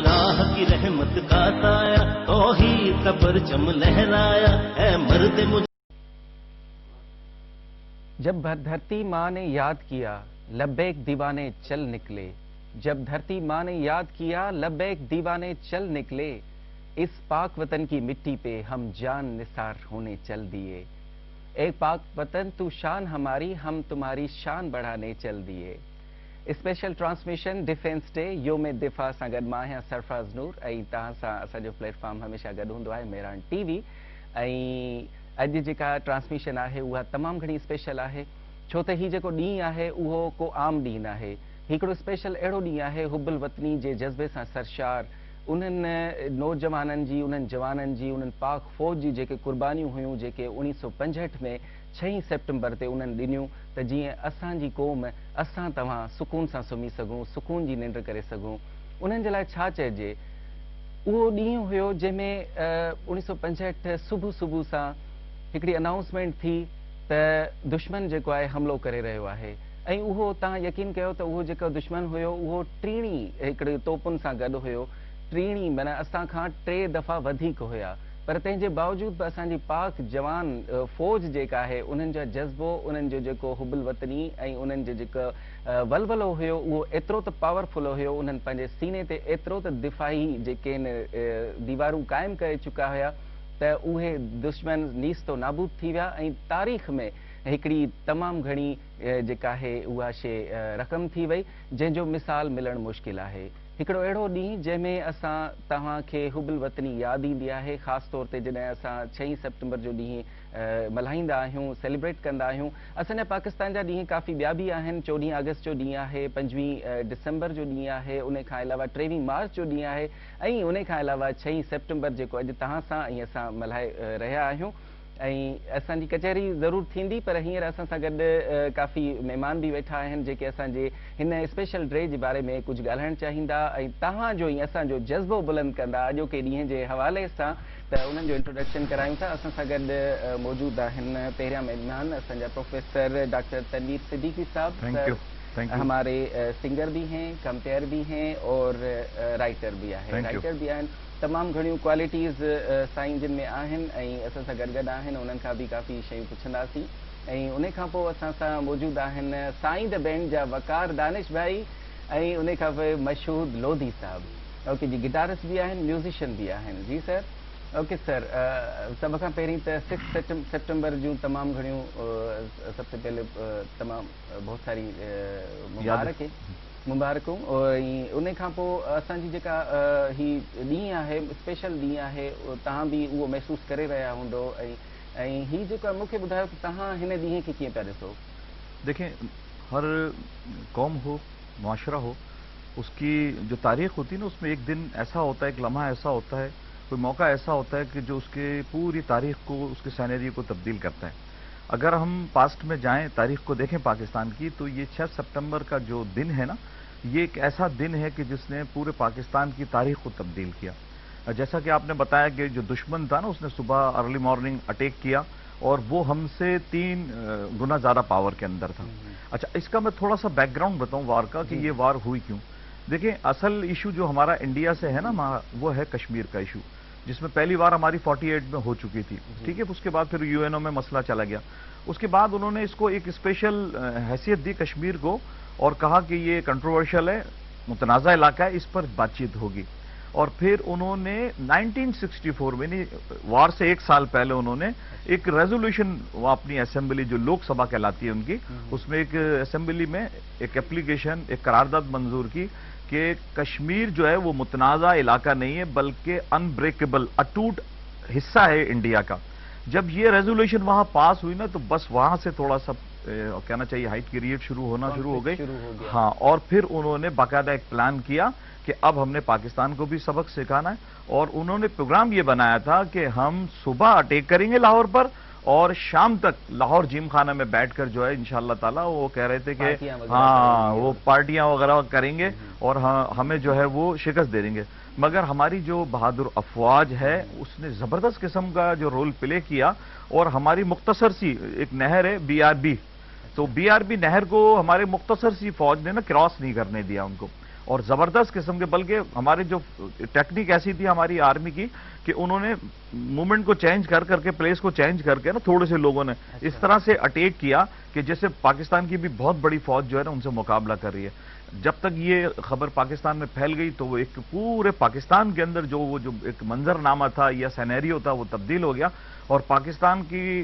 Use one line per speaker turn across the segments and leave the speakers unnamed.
اللہ کی رحمت کا سایہ توحید کا پرچم لہرایا اے مرد مجھ
جب دھرتی ماں نے یاد کیا لبیک دیوانے چل نکلے، جب دھرتی ماں نے یاد کیا لبیک دیوانے چل نکلے، اس پاک وطن کی مٹی پہ ہم جان نثار ہونے چل دیے، اے پاک وطن تو شان ہماری ہم تمہاری شان بڑھانے چل دیے۔ اسپیشل ٹرانسمیشن ڈیفینس ڈے یوم دفاع ساں گڈ ماں آहियां सरफराज़ नूर ऐं तव्हां सां असांजो प्लेटफॉर्म हमेशह गॾु हूंदो आहे मेहरान टीवी। ऐं अॼु जेका ट्रांसमिशन आहे उहा तमामु घणी स्पेशल आहे, छो त हीउ जेको ॾींहुं आहे उहो को आम ॾींहुं न आहे, हिकिड़ो स्पेशल अहिड़ो ॾींहुं आहे हुब्बुल वतनी जे जज़्बे सां सरशार उन्हनि नौजवाननि जी, उन्हनि जवाननि जी, उन्हनि पाक फ़ौज जी जेके क़ुर्बानियूं हुयूं जेके 1965 में 6 सेप्टेम्बर ते उन्हनि ॾिनियूं त जीअं असांजी क़ौम असां तव्हां सुकून सां सुम्ही सघूं, सुकून जी निंड करे सघूं। उन्हनि जे लाइ छा चइजे, उहो ॾींहुं हुयो जंहिंमें 1965 सुबुह सां हिकिड़ी अनाउंसमेंट थी त दुश्मन जेको आहे हमिलो करे रहियो आहे, ऐं उहो तव्हां यकीन कयो त उहो जेको दुश्मन हुयो उहो टीणी हिकिड़े तोपुनि सां गॾु हुयो, टीणी माना असां खां 3 दफ़ा वधीक हुया, पर तंहिंजे बावजूद बि असांजी पाक जवान फ़ौज जेका आहे उन्हनि जो जज़्बो, उन्हनि जो जेको हुब्बुल वतनी ऐं उन्हनि जो जेको वलवलो हुयो उहो एतिरो त पावरफुल हुयो, उन्हनि पंहिंजे सीने ते एतिरो त दिफ़ाई जेके दीवारूं क़ाइमु करे चुका हुया त उहे दुश्मन नीस्तो नाबूद थी विया ऐं तारीख़ में हिकिड़ी तमामु घणी जेका आहे उहा शइ रक़म थी वई जंहिंजो मिसाल मिलणु मुश्किल आहे। हिकिड़ो अहिड़ो ॾींहुं जंहिंमें असां तव्हांखे हुब्बुल वतनी यादि ईंदी आहे, ख़ासि तौर ते जॾहिं असां 6 सेप्टेम्बर जो ॾींहुं मल्हाईंदा आहियूं, सेलिब्रेट कंदा आहियूं। असांजा पाकिस्तान जा ॾींहं काफ़ी ॿिया बि आहिनि, 14 अगस्त जो ॾींहुं आहे, 25 डिसंबर जो ॾींहुं आहे, उन खां अलावा 23 मार्च जो ॾींहुं आहे, ऐं उन खां अलावा 6 सेप्टेम्बर जेको अॼु तव्हां सां ऐं असां मल्हाए रहिया आहियूं। ऐं असांजी कचहरी ज़रूरु थींदी, पर हींअर असां सां गॾु काफ़ी महिमान बि वेठा आहिनि जेके असांजे हिन स्पेशल डे जे बारे में कुझु ॻाल्हाइणु चाहींदा ऐं तव्हांजो ई असांजो जज़्बो बुलंद कंदा अॼोके ॾींहं जे हवाले सां। त उन्हनि जो इंट्रोडक्शन करायूं था। असां सां गॾु मौजूदु आहिनि पहिरियां महिमान असांजा प्रोफेसर डॉक्टर तनवीर सिद्दीकी साहब, हमारे सिंगर भी हैं, कंपेयर भी हैं और राइटर भी आहे, राइटर भी आहिनि। तमामु घणियूं क्वालिटीज़ साईं जिन में आहिनि ऐं असां सां गॾु आहिनि, उन्हनि खां बि काफ़ी शयूं पुछंदासीं। ऐं उन खां पोइ असां सां मौजूदु आहिनि साईं द बैंड जा वकार दानिश भाई ऐं उन खां पोइ मशहूद लोधी साहब, ओके जी, गिटारिस्ट भी आहिनि, म्यूज़िशियन भी आहिनि। जी सर, ओके सर, सभ खां पहिरीं त 6 सेप्टेम्बर जूं तमामु घणियूं सबसे पहले तमामु बहुत सारी मुबारकूं, ऐं उन खां पोइ असांजी जेका ही ॾींहुं आहे, स्पेशल ॾींहुं आहे, तव्हां बि उहो महसूसु करे रहिया हूंदो, ऐं हीअ जेका मूंखे ॿुधायो त तव्हां हिन ॾींहं खे कीअं पिया ॾिसो?
देखें, हर कौम हो, मुआशरा हो, उसकी जो तारीख होती है ना, उसमें एक दिन ऐसा होता है, एक लम्हा ऐसा होता है, कोई मौका ऐसा होता है कि जो उसके पूरी तारीख को, उसके सैनरियो को तब्दील करता है। अगर हम पास्ट में जाएं, तारीख को देखें पाकिस्तान की, तो ये 6 सितंबर का जो दिन है ना, ये एक ऐसा दिन है कि जिसने पूरे पाकिस्तान की तारीख को तब्दील किया। जैसा कि आपने बताया कि जो दुश्मन था ना, उसने सुबह अर्ली मॉर्निंग अटैक किया और वो हमसे 3 गुना ज़्यादा पावर के अंदर था। अच्छा, इसका मैं थोड़ा सा बैकग्राउंड बताऊं वार का कि ये वार हुई क्यों। देखिए, असल इशू जो हमारा इंडिया से है ना, वो है कश्मीर का इशू, जिसमें पहली बार हमारी 48 में हो चुकी थी, ठीक है। उसके बाद फिर यूएनओ में मसला चला गया, उसके बाद उन्होंने इसको एक स्पेशल हैसियत दी कश्मीर को और कहा कि ये कंट्रोवर्शियल है, मुतनाज़ा इलाका है, इस पर बातचीत होगी। और फिर उन्होंने 1964 में, वार से 1 साल पहले, उन्होंने एक रेजोल्यूशन अपनी असेंबली जो लोकसभा कहलाती है उनकी, उसमें एक असेंबली में एक एप्लीकेशन, एक करारदाद मंजूर की कि कश्मीर जो है वो मुतनाज़ा इलाका नहीं है बल्कि अनब्रेकेबल, अटूट हिस्सा है इंडिया का। जब ये रेजोल्यूशन वहां पास हुई ना, तो बस वहां से थोड़ा सा कहना चाहिए हाइट की रेट शुरू हो गई। हाँ, और फिर उन्होंने बाकायदा एक प्लान किया कि अब हमने पाकिस्तान को भी सबक सिखाना है, और उन्होंने प्रोग्राम ये बनाया था कि हम सुबह अटैक करेंगे लाहौर पर और शाम तक लाहौर जिम खाना में बैठकर जो है इंशाअल्लाह ताला, वो कह रहे थे कि हाँ, वो पार्टियां वगैरह करेंगे और हमें जो है वो शिकस्त दे देंगे। मगर हमारी जो बहादुर अफवाज है उसने ज़बरदस्त किस्म का जो रोल प्ले किया, और हमारी मुख्तसर सी एक नहर है BRB, तो BRB नहर को हमारे मुख्तसर सी फौज ने ना क्रॉस नहीं करने दिया उनको, اور زبردست قسم کے، بلکہ ہماری جو ٹیکنیک ایسی تھی ہماری آرمی کی کہ انہوں نے موومنٹ کو چینج کر کر کے، پلیس کو چینج کر کے نا تھوڑے سے لوگوں نے اس طرح سے اٹیک کیا کہ جیسے پاکستان کی بھی بہت بڑی فوج جو ہے نا ان سے مقابلہ کر رہی ہے. جب تک یہ خبر پاکستان میں پھیل گئی تو وہ ایک پورے پاکستان کے اندر جو ایک منظر نامہ تھا یا سینیریو تھا وہ تبدیل ہو گیا، اور پاکستان کی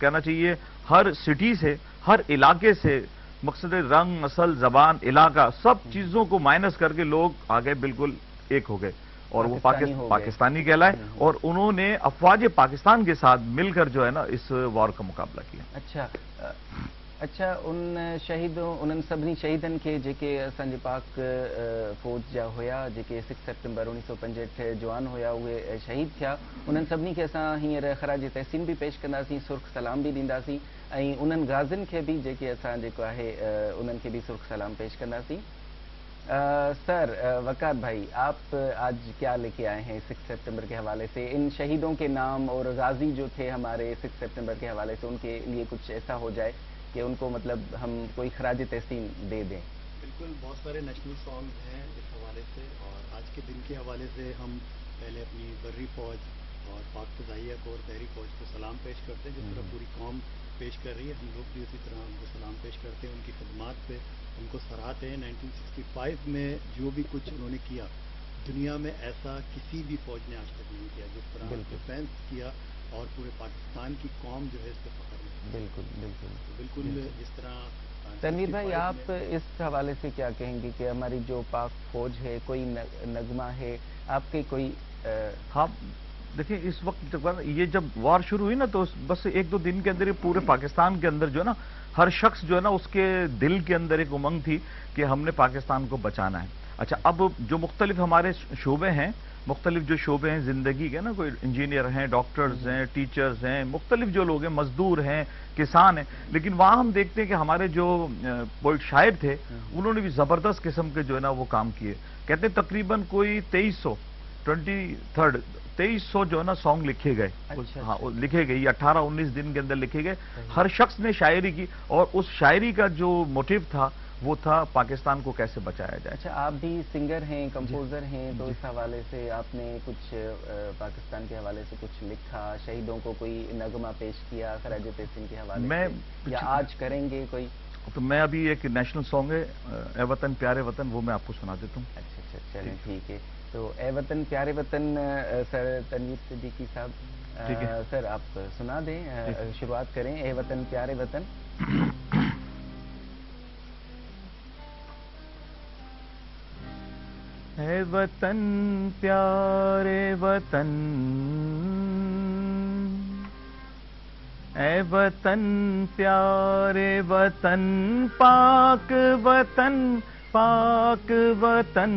کہنا چاہیے ہر سٹی سے، ہر علاقے سے، مقصد رنگ، نسل، زبان، علاقہ، سب چیزوں کو مائنس کر کے لوگ آگے بالکل ایک ہو گئے اور وہ پاکستانی کہلائے، اور انہوں نے افواج پاکستان کے ساتھ مل کر جو ہے نا اس وار کا مقابلہ کیا.
اچھا ان شہیدوں انہن سبنی شہیدن کے جے اسانجے پاک فوج جا ہویا جے 6 سپٹمبر 1965 جوان ہویا ہوئے شہید تھیا، انہن سبنی کے اساں ہیر خراج تحسین بھی پیش کنداسیں، سرخ سلام بھی دینداسیں، انہن غازن کے بھی جے اساں جیکو ہے انہن کے بھی سرخ سلام پیش کنداسیں. سر وقار بھائی، آپ آج کیا لے کے آئے ہیں 6 سپٹمبر کے حوالے سے؟ ان شہیدوں کے نام اور غازی جو تھے ہمارے 6 سپٹمبر کے حوالے سے، ان کے لیے کچھ ایسا ہو جائے کہ ان کو مطلب ہم کوئی خراج تحسین دے دیں.
بالکل، بہت سارے نیشنل سانگ ہیں اس حوالے سے، اور آج کے دن کے حوالے سے ہم پہلے اپنی بری فوج اور پاک فضائیہ کو اور بحری فوج کو سلام پیش کرتے ہیں، جس طرح پوری قوم پیش کر رہی ہے، ہم لوگ بھی اسی طرح ان کو سلام پیش کرتے ہیں، ان کی خدمات پہ ان کو سراہتے ہیں. 1965 میں جو بھی کچھ انہوں نے کیا، دنیا میں ایسا کسی بھی فوج نے آج تک نہیں کیا، جس طرح ڈیفینس کیا، اور پورے پاکستان کی قوم جو ہے اس پہ فخر ہے. بالکل جس طرح
تنویر بھائی، آپ اس حوالے سے کیا کہیں گے کہ ہماری جو پاک فوج ہے، کوئی نغمہ ہے آپ کے کوئی؟
ہاں دیکھیں، اس وقت یہ جب وار شروع ہوئی نا تو بس 1-2 دن کے اندر یہ پورے پاکستان کے اندر جو ہے نا ہر شخص جو ہے نا اس کے دل کے اندر ایک امنگ تھی کہ ہم نے پاکستان کو بچانا ہے. اچھا، اب جو مختلف ہمارے شعبے ہیں، مختلف جو شعبے ہیں زندگی کے نا، کوئی انجینئر ہیں، ڈاکٹرز ہیں، ٹیچرز ہیں، مختلف جو لوگ ہیں، مزدور ہیں، کسان ہیں، لیکن وہاں ہم دیکھتے ہیں کہ ہمارے جو پوئٹ شاعر تھے انہوں نے بھی زبردست قسم کے جو ہے نا وہ کام کیے. کہتے ہیں تقریباً کوئی 2300 جو ہے نا سانگ لکھے گئے. ہاں لکھے گئے، 18-19 دن کے اندر لکھے گئے. ہر شخص نے شاعری کی، اور اس شاعری کا جو موٹیو تھا وہ تھا پاکستان کو کیسے بچایا جائے.
اچھا، آپ بھی سنگر ہیں، کمپوزر ہیں، تو اس حوالے سے آپ نے کچھ پاکستان کے حوالے سے کچھ لکھا، شہیدوں کو کوئی نغمہ پیش کیا خراج تحسین کے حوالے سے، یا آج کریں گے کوئی؟
تو میں ابھی ایک نیشنل سانگ ہے اے وطن پیارے وطن، وہ میں آپ کو سنا دیتا ہوں.
اچھا چلیں ٹھیک ہے. تو اے وطن پیارے وطن سر تنویر صدیقی صاحب، سر آپ سنا دیں، شروعات کریں. اے وطن پیارے وطن.
اے وطن پیارے وطن، اے وطن پیارے وطن، پاک وطن پاک وطن،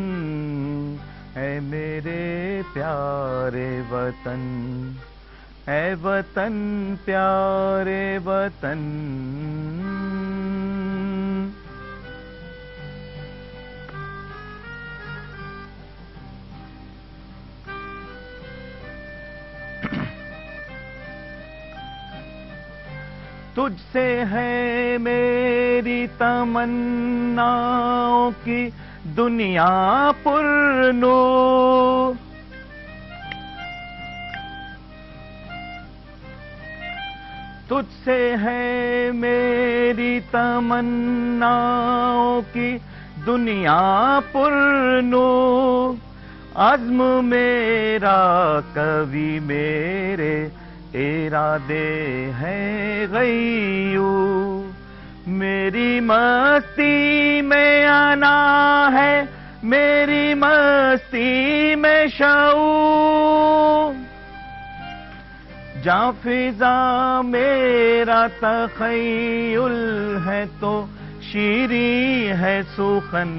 اے میرے پیارے وطن، اے وطن پیارے وطن. تجھ سے ہے میری تمناؤں کی دنیا پر نور، تجھ سے ہے میری تمناؤں کی دنیا پر نور، عزم میرا کبھی میرے ارادے ہیں غیور، میری مستی میں آنا ہے، میری مستی میں شعور، جہاں فضا میرا تخیل ہے تو شیریں ہے سخن،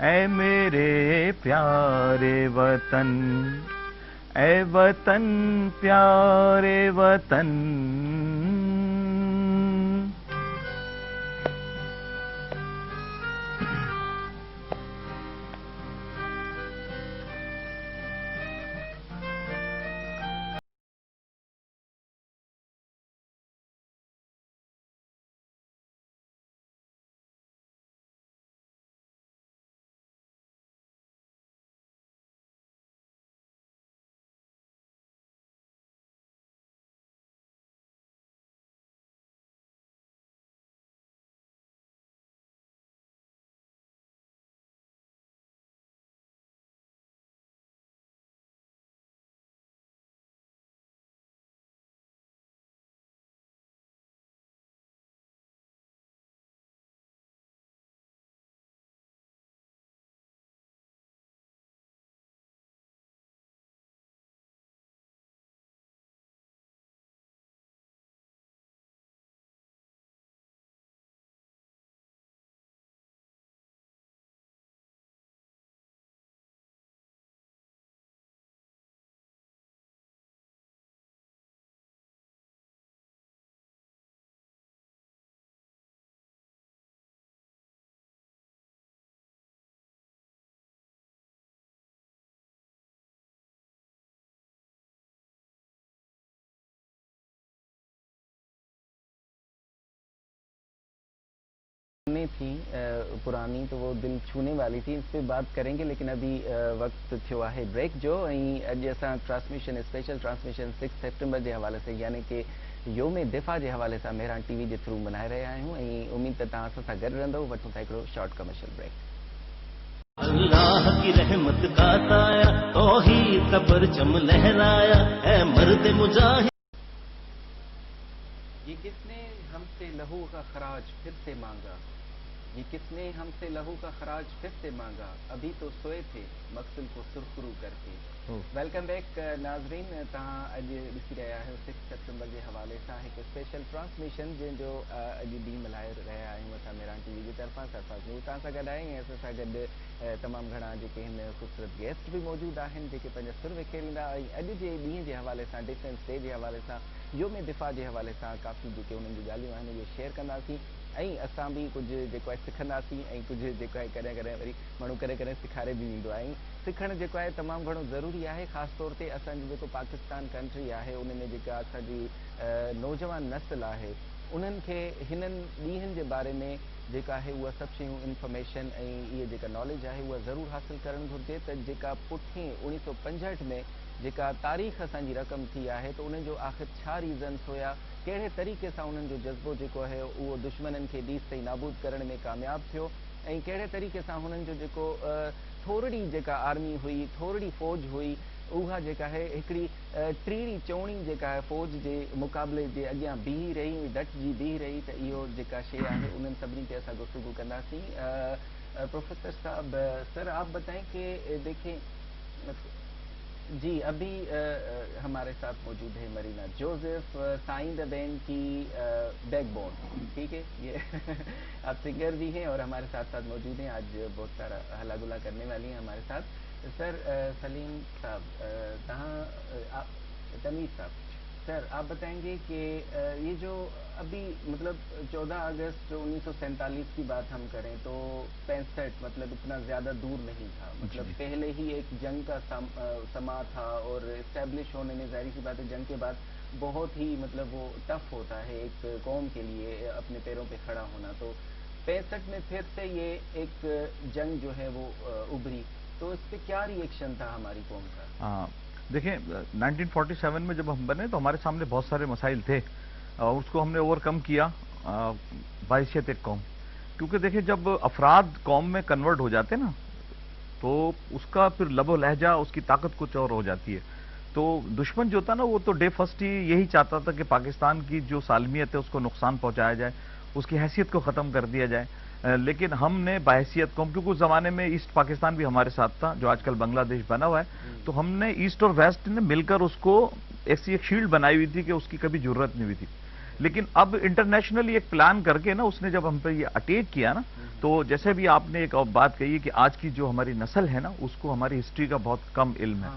اے میرے پیارے وطن، اے وطن پیارے وطن.
تھی پرانی تو وہ دل چھونے والی تھی. اس پہ بات کریں گے لیکن ابھی وقت थियो आहे ब्रेक जो. ऐं अॼु असां ट्रांसमिशन स्पेशल ट्रांसमिशन 6 सेप्टेम्बर जे हवाले से यानी कि योम दिफ़ा जे हवाले सां मेहरान टीवी जे थ्रू मल्हाए रहिया आहियूं ऐं उमीद त तव्हां असां सां गॾु रहंदव. वठूं था हिकिड़ो शॉर्ट कमर्शियल ब्रेक.
अल्लाह की रहमत का साया तौहीद का परचम लहराया है मर्द मुजाहिद.
ये किसने हमसे लहू का खराज फिर से मांगा, ये किसने हमसे लहू का खराज फिर से मांगा, अभी तो सोए थे मकसद को सुरखरू करके. वेलकम बैक नाज़रीन. तव्हां अॼु ॾिसी रहिया आहियो 6 सेप्टेम्बर जे हवाले सां हिकु स्पेशल ट्रांसमिशन जंहिंजो अॼु ॾींहुं मल्हाए रहिया आहियूं असां मेहरान टीवी जी तरफ़ां. सरफराज़ न्यूज़ तव्हां सां गॾु आहियूं ऐं असां सां गॾु तमामु घणा जेके हिन ख़ूबसूरत गेस्ट बि मौजूदु आहिनि जेके पंहिंजा सुर विखेरींदा. ऐं अॼु जे ॾींहं जे हवाले सां डिफेंस डे जे हवाले सां योम दिफ़ा जे हवाले सां काफ़ी जेके उन्हनि जूं ॻाल्हियूं आहिनि उहे शेयर कंदासीं ऐं असां बि कुझु जेको आहे सिखंदासीं ऐं कुझु जेको आहे कॾहिं कॾहिं वरी माण्हू करे करे सेखारे बि वेंदो आहे. सिखणु जेको आहे तमामु घणो ज़रूरी आहे. ख़ासि तौर ते असांजी जेको पाकिस्तान कंट्री आहे उन में जेका असांजी नौजवान नस्ल आहे उन्हनि खे हिननि ॾींहंनि जे बारे में जेका आहे उहा सभु शयूं इंफॉर्मेशन ऐं इहे जेका नॉलेज आहे उहा ज़रूरु हासिलु करणु घुरिजे त जेका पुठिएं 1965 में जेका तारीख़ असांजी रक़म थी आहे त उन जो आख़िर छा रीज़न्स हुया, कहिड़े तरीक़े सां उन्हनि जो जज़्बो जेको आहे उहो दुश्मननि खे ॾीस ताईं नाबूद करण में कामयाबु थियो ऐं कहिड़े तरीक़े सां हुननि जो जेको थोरी जेका आर्मी हुई, थोरी फ़ौज हुई, उहा जेका आहे हिकिड़ी टीड़ी चौणी जेका आहे फ़ौज जे मुक़ाबले जे अॻियां बीही रही, डटजी बीही रही. त इहो जेका शइ आहे उन्हनि सभिनी ते असां गुफ़्तगू कंदासीं. प्रोफेसर साहब, सर आप बताएं कि देखें जी अभी हमारे साथ मौजूद है Marina Joseph, Sain the band की बैकबोन, ठीक है. ये आप सिंगर भी हैं और हमारे साथ साथ मौजूद हैं. आज बहुत सारा हल्ला गुल्ला करने वाली हैं हमारे साथ. सर सलीम साहब, तमीज़ साहब, सर आप बताएंगे कि ये जो अभी मतलब 14 अगस्त 1947 की बात हम करें तो 65 मतलब इतना ज़्यादा दूर नहीं था. मतलब पहले ही एक जंग का समा था और इस्टेब्लिश होने में ज़ाहिर सी बात है जंग के बाद बहुत ही मतलब वो टफ होता है एक कौम के लिए अपने पैरों पे खड़ा होना. तो 65 में फिर से ये एक जंग जो है वो उभरी, तो इस पे क्या रिएक्शन था हमारी कौम का?
देखिए 1947 में जब हम बने तो हमारे सामने बहुत सारे मसाइल थे और उसको हमने ओवरकम किया बाइसियत एक कौम. क्योंकि देखिए जब अफराद कौम में कन्वर्ट हो जाते ना तो उसका फिर लबो लहजा उसकी ताकत कुछ और हो जाती है. तो दुश्मन जो था ना वो तो डे फर्स्ट ही यही चाहता था कि पाकिस्तान की जो सालमियत है उसको नुकसान पहुंचाया जाए, उसकी हैसियत को ख़त्म कर दिया जाए. लेकिन हमने बाहैसियत कौम, क्योंकि उस जमाने में ईस्ट पाकिस्तान भी हमारे साथ था जो आजकल बांग्लादेश बना हुआ है, तो हमने ईस्ट और वेस्ट ने मिलकर उसको ऐसी एक शील्ड बनाई हुई थी कि उसकी कभी जरूरत नहीं हुई थी. लेकिन अब इंटरनेशनली एक प्लान करके ना उसने जब हम पे ये अटैक किया ना, तो जैसे भी आपने एक बात कही है कि आज की जो हमारी नस्ल है ना उसको हमारी हिस्ट्री का बहुत कम इल्म है.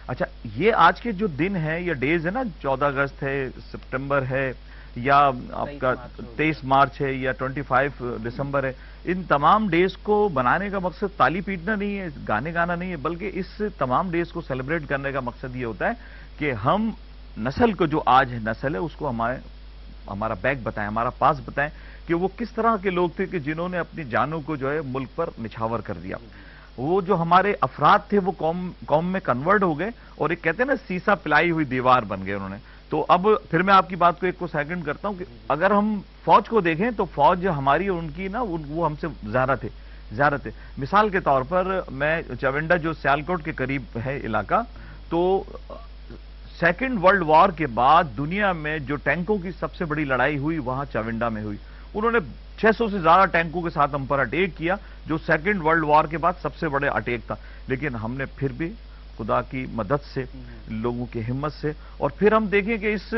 अच्छा, ये आज के जो दिन है या डेज है ना, 14 अगस्त है, सितंबर है, या आपका 23 मार्च है या 25 दिसंबर है, इन तमाम डेज को बनाने का मकसद ताली पीटना नहीं है, गाने गाना नहीं है, बल्कि इस तमाम डेज को सेलिब्रेट करने का मकसद ये होता है कि हम नस्ल को, जो आज नस्ल है, उसको हमारा बैक बताएं, हमारा पास बताएं कि वो किस तरह के लोग थे कि जिन्होंने अपनी जानों को जो है मुल्क पर निछावर कर दिया. वो जो हमारे अफराद थे वो कौम में कन्वर्ट हो गए और एक कहते हैं ना सीसा पिलाई हुई दीवार बन गए उन्होंने. तो अब फिर मैं आपकी बात को एक को सेकंड करता हूं कि अगर हम फौज को देखें तो फौज हमारी और उनकी ना वो हमसे ज्यादा थे. मिसाल के तौर पर मैं चविंडा जो सियालकोट के करीब है इलाका, तो सेकेंड वर्ल्ड वॉर के बाद दुनिया में जो टैंकों की सबसे बड़ी लड़ाई हुई वहां चविंडा में हुई. उन्होंने 600 से ज्यादा टैंकों के साथ हम पर अटैक किया, जो सेकेंड वर्ल्ड वॉर के बाद सबसे बड़े अटैक था. लेकिन हमने फिर भी खुदा की मदद से, लोगों की हिम्मत से, और फिर हम देखें कि इस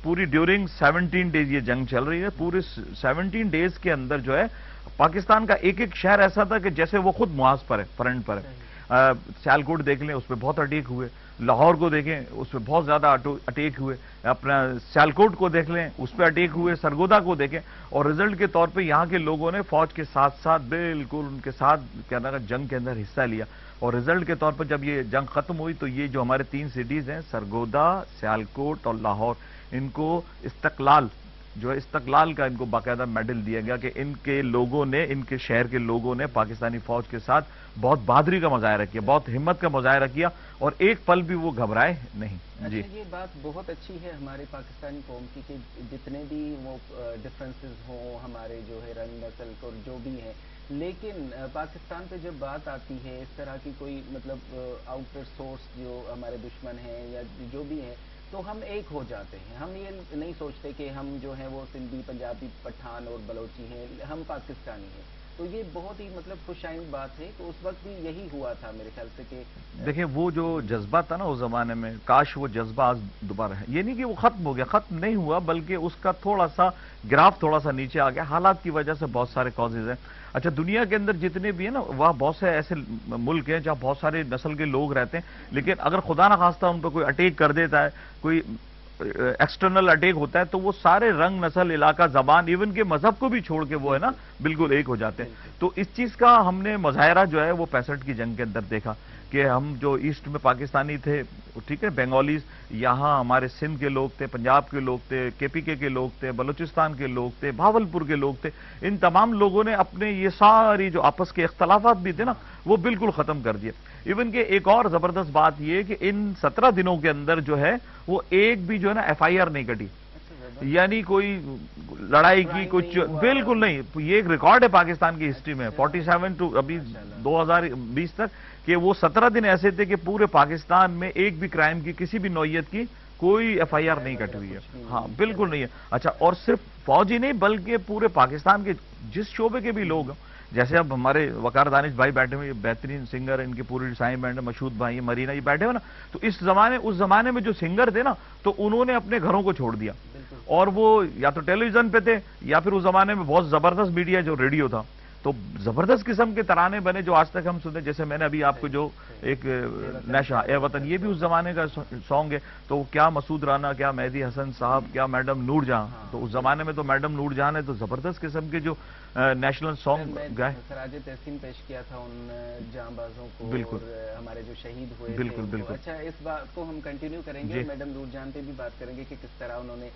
पूरी ड्यूरिंग 17 डेज ये जंग चल रही है. पूरे 17 डेज के अंदर जो है पाकिस्तान का एक एक शहर ऐसा था कि जैसे वो खुद मुहाज पर है, फ्रंट पर है. सियालकोट देख लें, उस पर बहुत अटैक हुए. लाहौर को देखें, उस पर बहुत ज्यादा अटैक हुए. अपना सियालकोट को देख लें, उस पर अटैक हुए. सरगोदा को देखें. और रिजल्ट के तौर पे यहाँ के लोगों ने फौज के साथ साथ बिल्कुल उनके साथ क्या ना जंग के अंदर हिस्सा लिया. और रिजल्ट के तौर पर जब ये जंग खत्म हुई तो ये जो हमारे 3 सिटीज हैं, सरगोदा, सियालकोट और लाहौर, इनको इस्तकलाल جو ہے استقلال کا ان کو باقاعدہ میڈل دیا گیا کہ ان کے لوگوں نے، ان کے شہر کے لوگوں نے پاکستانی فوج کے ساتھ بہت بہادری کا مظاہرہ کیا، بہت ہمت کا مظاہرہ کیا، اور ایک پل بھی وہ گھبرائے نہیں. جی
اچھا، یہ بات بہت اچھی ہے ہمارے پاکستانی قوم کی کہ جتنے بھی وہ ڈفرینسز ہوں ہمارے جو ہے رنگ نسل اور جو بھی ہیں، لیکن پاکستان پہ جب بات آتی ہے اس طرح کی کوئی مطلب آؤٹر سورس جو ہمارے دشمن ہیں یا جو بھی ہیں، تو ہم ایک ہو جاتے ہیں. ہم یہ نہیں سوچتے کہ ہم جو ہیں وہ سندھی، پنجابی، پٹھان اور بلوچی ہیں، ہم پاکستانی ہیں. تو یہ بہت ہی مطلب خوش آئند بات ہے کہ اس وقت بھی یہی ہوا تھا میرے خیال سے کہ
دیکھیں وہ جو جذبہ تھا نا اس زمانے میں، کاش وہ جذبہ آج دوبارہ ہے. یہ نہیں کہ وہ ختم ہو گیا، ختم نہیں ہوا، بلکہ اس کا تھوڑا سا گراف تھوڑا سا نیچے آ گیا حالات کی وجہ سے. بہت سارے کازز ہیں. اچھا، دنیا کے اندر جتنے بھی ہیں نا، وہاں بہت سے ایسے ملک ہیں جہاں بہت سارے نسل کے لوگ رہتے ہیں، لیکن اگر خدا نہ خواستہ ان پہ کوئی اٹیک کر دیتا ہے، کوئی ایکسٹرنل اٹیک ہوتا ہے، تو وہ سارے رنگ، نسل، علاقہ، زبان، ایون کے مذہب کو بھی چھوڑ کے وہ ہے نا بالکل ایک ہو جاتے ہیں. تو اس چیز کا ہم نے مظاہرہ جو ہے وہ 65 کی جنگ کے اندر دیکھا کہ ہم جو ایسٹ میں پاکستانی تھے، ٹھیک ہے، بنگالیز، یہاں ہمارے سندھ کے لوگ تھے، پنجاب کے لوگ تھے، KPK کے لوگ تھے، بلوچستان کے لوگ تھے، بھاولپور کے لوگ تھے. ان تمام لوگوں نے اپنے یہ ساری جو آپس کے اختلافات بھی تھے نا وہ بالکل ختم کر دیے. ایون کہ ایک اور زبردست بات یہ کہ ان 17 دنوں کے اندر جو ہے وہ ایک بھی جو ہے نا FIR نہیں کٹی، یعنی کوئی لڑائی کی کچھ بالکل نہیں. یہ ایک ریکارڈ ہے پاکستان کی ہسٹری میں 47 ٹو ابھی 2020 تک کہ وہ 17 دن ایسے تھے کہ پورے پاکستان میں ایک بھی کرائم کی، کسی بھی نوعیت کی کوئی FIR نہیں کٹی ہوئی ہے. ہاں بالکل نہیں ہے. اچھا، اور صرف فوج ہی نہیں بلکہ پورے پاکستان کے جس شعبے کے بھی لوگ ہیں، جیسے اب ہمارے وقار دانش بھائی بیٹھے ہوئے، بہترین سنگر، ان کی پوری سائیں بینڈ، مشہود بھائی، مرینا یہ بیٹھے ہوئے نا، تو اس زمانے میں جو سنگر تھے نا، تو انہوں نے اپنے گھروں کو چھوڑ دیا، اور وہ یا تو ٹیلی ویژن پہ تھے یا پھر اس زمانے میں بہت زبردست میڈیا جو ریڈیو تھا، تو زبردست قسم کے ترانے بنے جو آج تک ہم سنتے. جیسے میں نے ابھی آپ کو جو ایک نشہ اے وطن، یہ بھی اس زمانے کا سانگ ہے. تو کیا مسعود رانا، کیا مہدی حسن صاحب، کیا میڈم نور جہاں، تو اس زمانے میں تو میڈم نور جہاں نے تو زبردست قسم کے جو نیشنل سانگ گائے.
خراج تحسین پیش کیا تھا ان جاں بازوں کو،
بالکل،
اور ہمارے جو شہید ہوئے
بالکل
تھے.
بالکل.
اچھا، اس بات کو ہم کنٹینیو کریں گے، میڈم نور جہاں پہ بھی بات کریں گے کہ کس طرح انہوں نے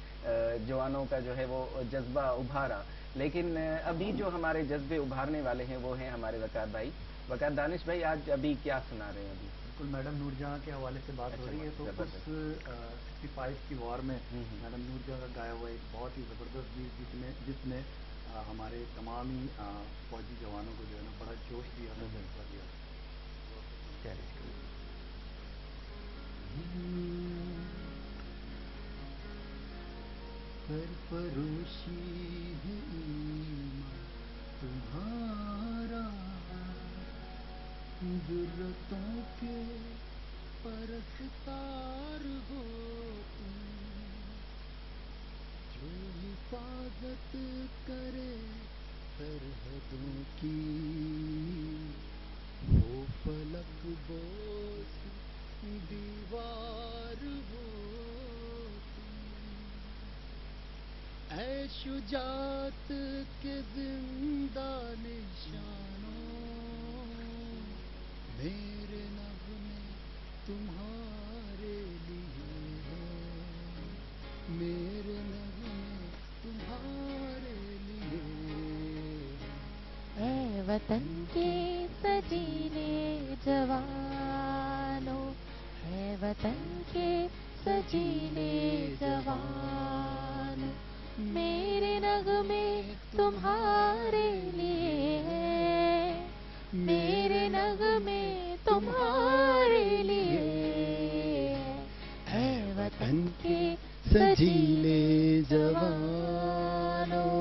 جوانوں کا جو ہے وہ جذبہ ابھارا. لیکن ابھی جو ہمارے جذبے ابھارنے والے ہیں وہ ہیں ہمارے وقار بھائی. وقار دانش بھائی، آج ابھی کیا سنا رہے ہیں؟ ابھی
بالکل میڈم نور جہاں کے حوالے سے بات ہو رہی ہے. تو اس 65 کی وار میں میڈم نور جہاں کا گایا ہوا ایک بہت ہی زبردست گیت جس نے ہمارے تمام ہی فوجی جوانوں کو جو ہے نا بڑا جوش دیا تھا، جذبہ دیا تھا. سرفروشی ہے ایمان تمہارا، جرتوں کے پرستار ہو تم، جو حفاظت کرے سرحدوں کی، وہ فلک بوس دیوار ہو تم، اے شجاعت کے زندہ نشانوں، میرے نغمے تمہارے لیے ہیں، میرے نغمے تمہارے لیے.
اے وطن کے سجیلے جوانوں، اے وطن کے سجیلے جوانوں، میرے نغمے تمہارے لیے ہیں، میرے نغمے تمہارے لیے. اے وطن کے سجیلے جوانوں.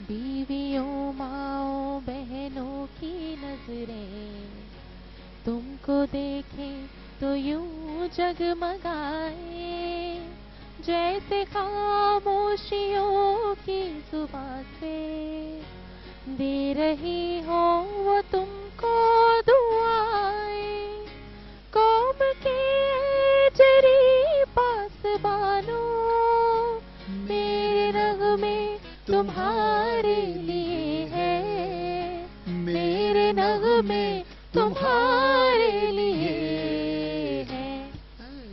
بیویوں، ماؤں، بہنوں کی نظریں تم کو دیکھیں تو یوں جگمگائے، جیسے خاموشیوں کی زبان سے دے رہی ہو وہ تم کو دعائیں. قوم کے جری پاسبانوں، میرے نغمے تمہارے لیے ہے، میرے नगमे तुम्हारे लिए है।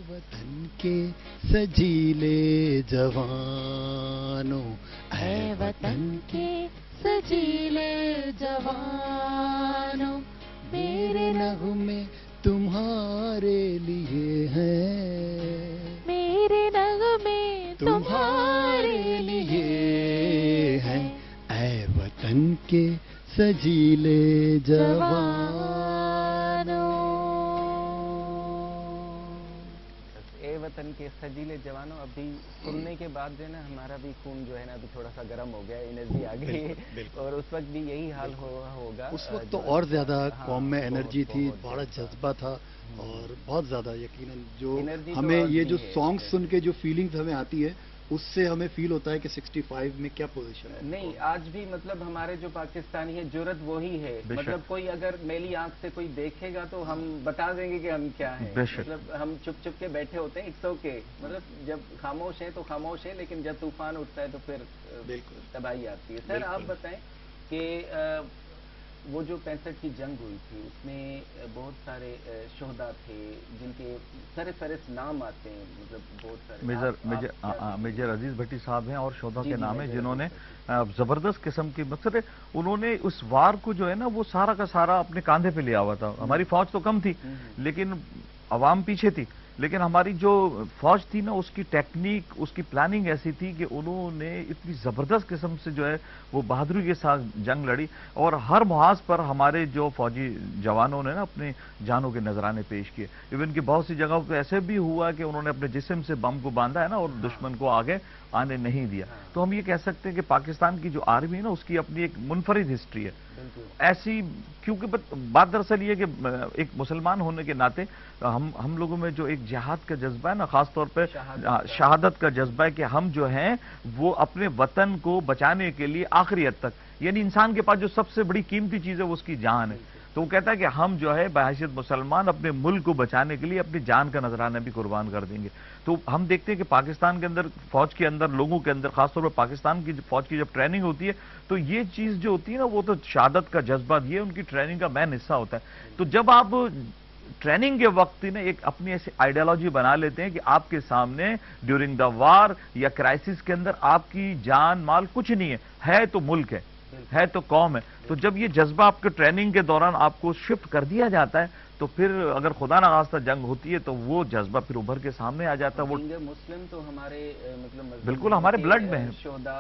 वतन के सजीले जवानों,
ऐ वतन के सजीले जवानों, मेरे
नगमे तुम्हारे लिए हैं,
मेरे नगमे
तुम्हारे लिए हैं। ऐ वतन के सजीले जवानों।
ए वतन के सजीले जवानों, अभी सुनने के बाद जो है ना हमारा भी खून जो है ना अभी थोड़ा सा गर्म हो गया, एनर्जी आ गई है।
बिल्कुल।
और उस वक्त भी यही हाल होगा।
उस वक्त तो
जो-
और ज्यादा
हाँ,
कौम में
बहुत-
एनर्जी थी,
बहुत
बड़ा
ज्यादा।
जज्बा था और बहुत ज्यादा यकीनन जो
एनर्जी तो
हमें
आज
ये
भी
जो
है।
सॉन्ग सुन के जो फीलिंग्स हमें आती है उससे हमें फील होता है कि 65 में क्या पोजीशन है।
नहीं, आज भी मतलब हमारे जो पाकिस्तानी है जुर्रत वही है।
बेशक।
मतलब कोई अगर मेली आंख से कोई देखेगा तो हम बता देंगे कि हम क्या हैं।
बेशक।
मतलब हम चुप चुप के बैठे होते हैं, इट्स ओके। मतलब जब खामोश है तो खामोश है, लेकिन जब तूफान उठता है तो फिर
बिल्कुल।
तबाही आती है। सर आप
बिल्कुल।
बताएं कि वो जो 65 की जंग हुई थी उसमें बहुत सारे शोहदा थे जिनके सारे फहरिस्त नाम आते हैं, मतलब बहुत सारे।
मेजर अजीज भट्टी साहब हैं और शोधा
जी,
के
जी,
नाम है
मेजर
जिन्होंने
अजीज
जबरदस्त किस्म की मतलब उन्होंने उस वार को जो है ना वो सारा का सारा अपने कांधे पे लिया हुआ था। हमारी फौज तो कम थी लेकिन अवाम पीछे थी, लेकिन हमारी जो फौज थी ना उसकी टेक्निक, उसकी प्लानिंग ऐसी थी कि उन्होंने इतनी जबरदस्त किस्म से जो है वो बहादुरी के साथ जंग लड़ी और हर मुहाज पर हमारे जो फौजी जवानों ने ना अपने जानों के नजराने पेश किए। इवन कि बहुत सी जगहों पे ऐसे भी हुआ कि उन्होंने अपने जिस्म से बम को बांधा है ना और दुश्मन को आगे आने नहीं दिया। तो हम ये कह सकते हैं कि पाकिस्तान की जो आर्मी है ना उसकी अपनी एक मुनफरिद हिस्ट्री है ऐसी। क्योंकि बात दरअसल ये कि एक मुसलमान होने के नाते हम लोगों में जो एक जिहाद का जज्बा है ना, खास तौर पे शहादत का जज्बा है कि हम जो हैं वो अपने वतन को बचाने के लिए आखिरी हद तक, यानी इंसान के पास जो सबसे बड़ी कीमती चीज है वो उसकी जान है। तो वो कहता है कि हम जो है बहैसियत मुसलमान अपने मुल्क को बचाने के लिए अपनी जान का नजराना भी कुर्बान कर देंगे। तो हम देखते हैं कि पाकिस्तान के अंदर, फौज के अंदर, लोगों के अंदर, खासतौर पर पाकिस्तान की फौज की जब ट्रेनिंग होती है तो ये चीज जो होती है ना वो तो शहादत का जज्बा, ये उनकी ट्रेनिंग का मेन हिस्सा होता है। तो जब आप ट्रेनिंग के वक्त ही ना एक अपनी ऐसी आइडियोलॉजी बना लेते हैं कि आपके सामने ड्यूरिंग द वार या क्राइसिस के अंदर आपकी जान माल कुछ नहीं है तो मुल्क है तो कौम है। तो जब ये जज्बा आपके ट्रेनिंग के दौरान आपको शिफ्ट कर दिया जाता है तो फिर अगर खुदा ना खास्ता जंग होती है तो वो जज्बा फिर उभर के सामने आ जाता है। वो
मुस्लिम तो हमारे मतलब
बिल्कुल हमारे ब्लड में है।
शोहदा,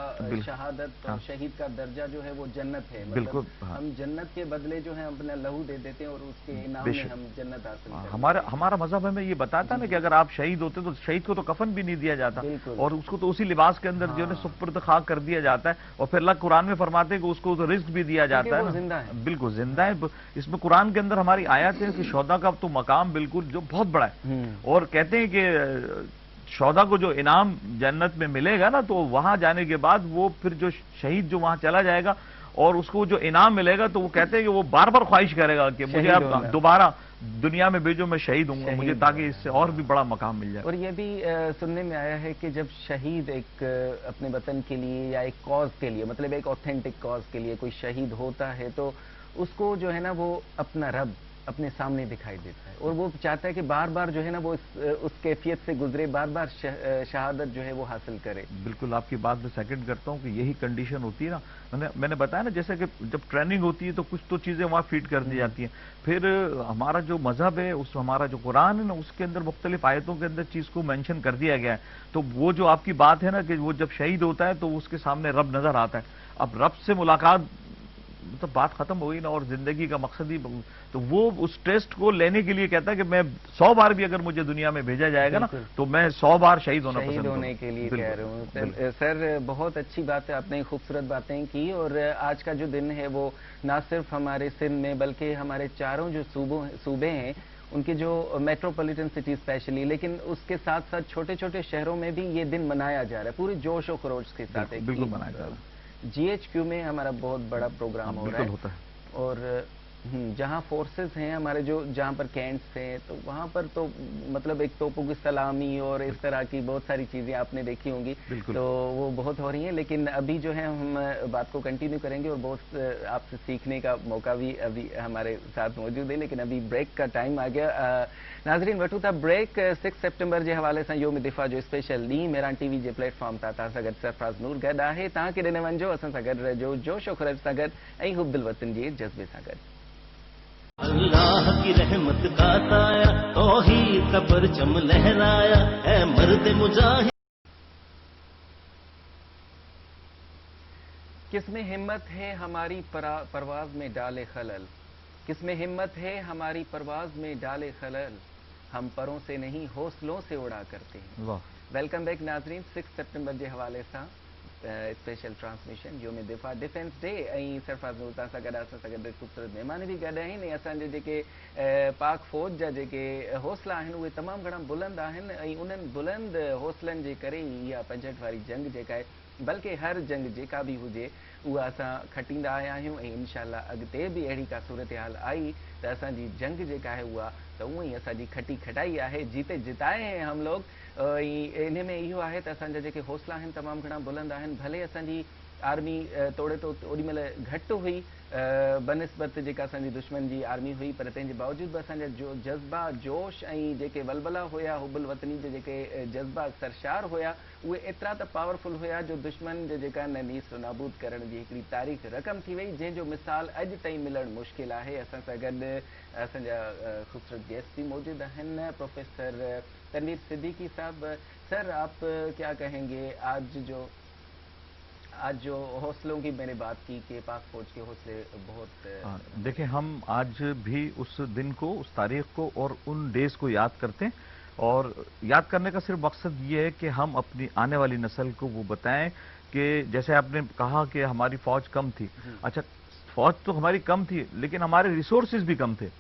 शहादत और शहीद का दर्जा जो है वो जन्नत है। मतलब
बिल्कुल।
हम जन्नत के बदले जो है अपना लहू दे देते हैं और उसके इनाम में हम जन्नत हासिल करते हैं।
हमारा मजहब हमें ये बताता है ना कि अगर आप शहीद होते तो शहीद को तो कफन भी नहीं दिया जाता और उसको तो उसी लिबास के अंदर जो है सुपुर्द खाक कर दिया जाता है और फिर अल्लाह कुरान में फरमाते हैं कि उसको तो रिस्क भी दिया जाता है ना, बिल्कुल जिंदा है। इसमें कुरान के अंदर हमारी आयत है कि शोहदा का तो मकाम बिल्कुल जो बहुत बड़ा है और कहते हैं कि शोहदा को जो इनाम जन्नत में मिलेगा ना तो वहां जाने के बाद वो फिर जो शहीद जो वहां चला जाएगा और उसको जो इनाम मिलेगा तो वो कहते हैं कि वो बार बार ख्वाहिश करेगा कि मुझे अब दोबारा दुनिया में भेजो, मैं शहीद हूँ मुझे, ताकि इससे और भी बड़ा मकाम मिल जाए।
और ये भी सुनने में आया है कि जब शहीद एक अपने वतन के लिए या एक कॉज के लिए, मतलब एक ऑथेंटिक कॉज के लिए कोई शहीद होता है तो उसको जो है ना वो अपना रब अपने सामने दिखाई देता है और वो चाहता है कि बार बार जो है ना वो उस कैफियत से गुजरे, बार बार शहादत जो है वो हासिल करे।
बिल्कुल आपकी बात में सेकंड करता हूँ कि यही कंडीशन होती है ना। मैंने बताया ना जैसे कि जब ट्रेनिंग होती है तो कुछ तो चीजें वहां फीड कर दी जाती हैं। फिर हमारा जो मजहब है उस हमारा जो कुरान है ना उसके अंदर मुख्तलिफ आयतों के अंदर चीज को मेंशन कर दिया गया है। तो वो जो आपकी बात है ना कि वो जब शहीद होता है तो उसके सामने रब नजर आता है। अब रब से मुलाकात मतलब बात खत्म हो गई ना और जिंदगी का मकसद ही, तो वो उस टेस्ट को लेने के लिए कहता है कि मैं 100 बार भी अगर मुझे दुनिया में भेजा जाएगा ना तो मैं 100 बार शहीद होना पसंद
होने के लिए कह रहा हूँ। सर बहुत अच्छी बात है, आपने खूबसूरत बातें की और आज का जो दिन है वो ना सिर्फ हमारे सिंध में बल्कि हमारे चारों जो सूबे हैं उनके जो मेट्रोपॉलिटन सिटी स्पेशली, लेकिन उसके साथ साथ छोटे छोटे शहरों में भी ये दिन मनाया जा रहा है पूरे जोश और खरोश के साथ।
बिल्कुल मनाया जा रहा है।
GHQ में हमारा बहुत बड़ा प्रोग्राम हो रहा है
होता है।
और जहाँ फोर्सेस हैं हमारे, जो जहाँ पर कैंट्स हैं, तो वहाँ पर तो मतलब एक तोपों की सलामी और इस तरह की बहुत सारी चीज़ें आपने देखी होंगी,
बिल्कुल।
तो वो बहुत हो रही हैं। लेकिन अभी जो है हम बात को कंटिन्यू करेंगे और बहुत आपसे सीखने का मौका भी अभी हमारे साथ मौजूद है। लेकिन अभी ब्रेक का टाइम आ गया। नाज़रीन, वठूं था ब्रेक। 6 सेप्टेम्बर जे हवाले सां योम दिफ़ा जो स्पेशल ॾींहुं मेरान टीवी जे प्लेटफॉर्म तां तव्हां सां गॾु सरफराज़ नूर गॾु आहे। तव्हां केॾे न वञिजो, असां सां गॾु रहिजो जोश और ख़ुरज सां गॾु ऐं हुब्बुल वतन जे जज़्बे सां गॾु।
अल्लाह की रहमत का साया, तौहीद का परचम लहराया, है मर्द मुजाहिद।
किसमें हिम्मत है हमारी परवाज में डाले खलल, किसमें हिम्मत है हमारी परवाज में डाले खलल, हम परों से नहीं हौसलों से उड़ा करते हैं।
वाह।
वेलकम बैक नाज़रीन। 6 सेप्टेम्बर जे हवाले सां स्पेशल ट्रांसमिशन योम दिफ़ा डिफेंस डे ऐं सरफराज़ नूर तव्हां सां गॾु असां सां गॾु ख़ूबसूरत महिमान बि गॾु आहिनि। ऐं असांजे जेके पाक फ़ौज जा जेके हौसला आहिनि उहे तमामु घणा बुलंद आहिनि ऐं उन्हनि बुलंद हौसलनि जे करे ई इहा 65 वारी जंग जेका आहे, बल्कि हर जंग जेका बि हुजे उहा असां खटींदा आया आहियूं ऐं इनशाअल्लाह अॻिते बि अहिड़ी का सूरत हाल आई त असांजी जंग जेका आहे उहा त उअं ई असांजी खटी खटाई आहे, जीते जिताए हैं हम लोग। ऐं इन में इहो आहे त असांजा जेके हौसला आहिनि तमामु घणा बुलंद आहिनि। भले असांजी आर्मी तोड़े तो ओॾी महिल घटि हुई बनिस्बत जेका असांजी दुश्मन जी आर्मी हुई, पर तंहिंजे बावजूद बि असांजा जो जज़्बा जोश ऐं जेके वलवला हुया, हुब्बुल वतनी जे जेके जज़्बा सरशार हुया, उहे एतिरा त पावरफुल हुया जो दुश्मन जे जेका नीस नाबूद करण जी हिकिड़ी तारीख़ रक़म थी वई, जंहिंजो मिसाल अॼु ताईं मिलणु मुश्किल आहे। असां सां गॾु असांजा ख़ूबसूरत गेस्ट भी मौजूद हैं, प्रोफेसर तनवीर सिद्दीकी साहब। सर, आप क्या कहेंगे आज जो हौसलों की मैंने बात की कि पाक फौज के हौसले बहुत
देखिए, हम आज भी उस दिन को, उस तारीख को और उन डेज को याद करते हैं, और याद करने का सिर्फ मकसद ये है कि हम अपनी आने वाली नस्ल को वो बताएं कि जैसे आपने कहा कि हमारी फौज कम थी। अच्छा, फौज तो हमारी कम थी, लेकिन हमारे रिसोर्सेज भी कम थे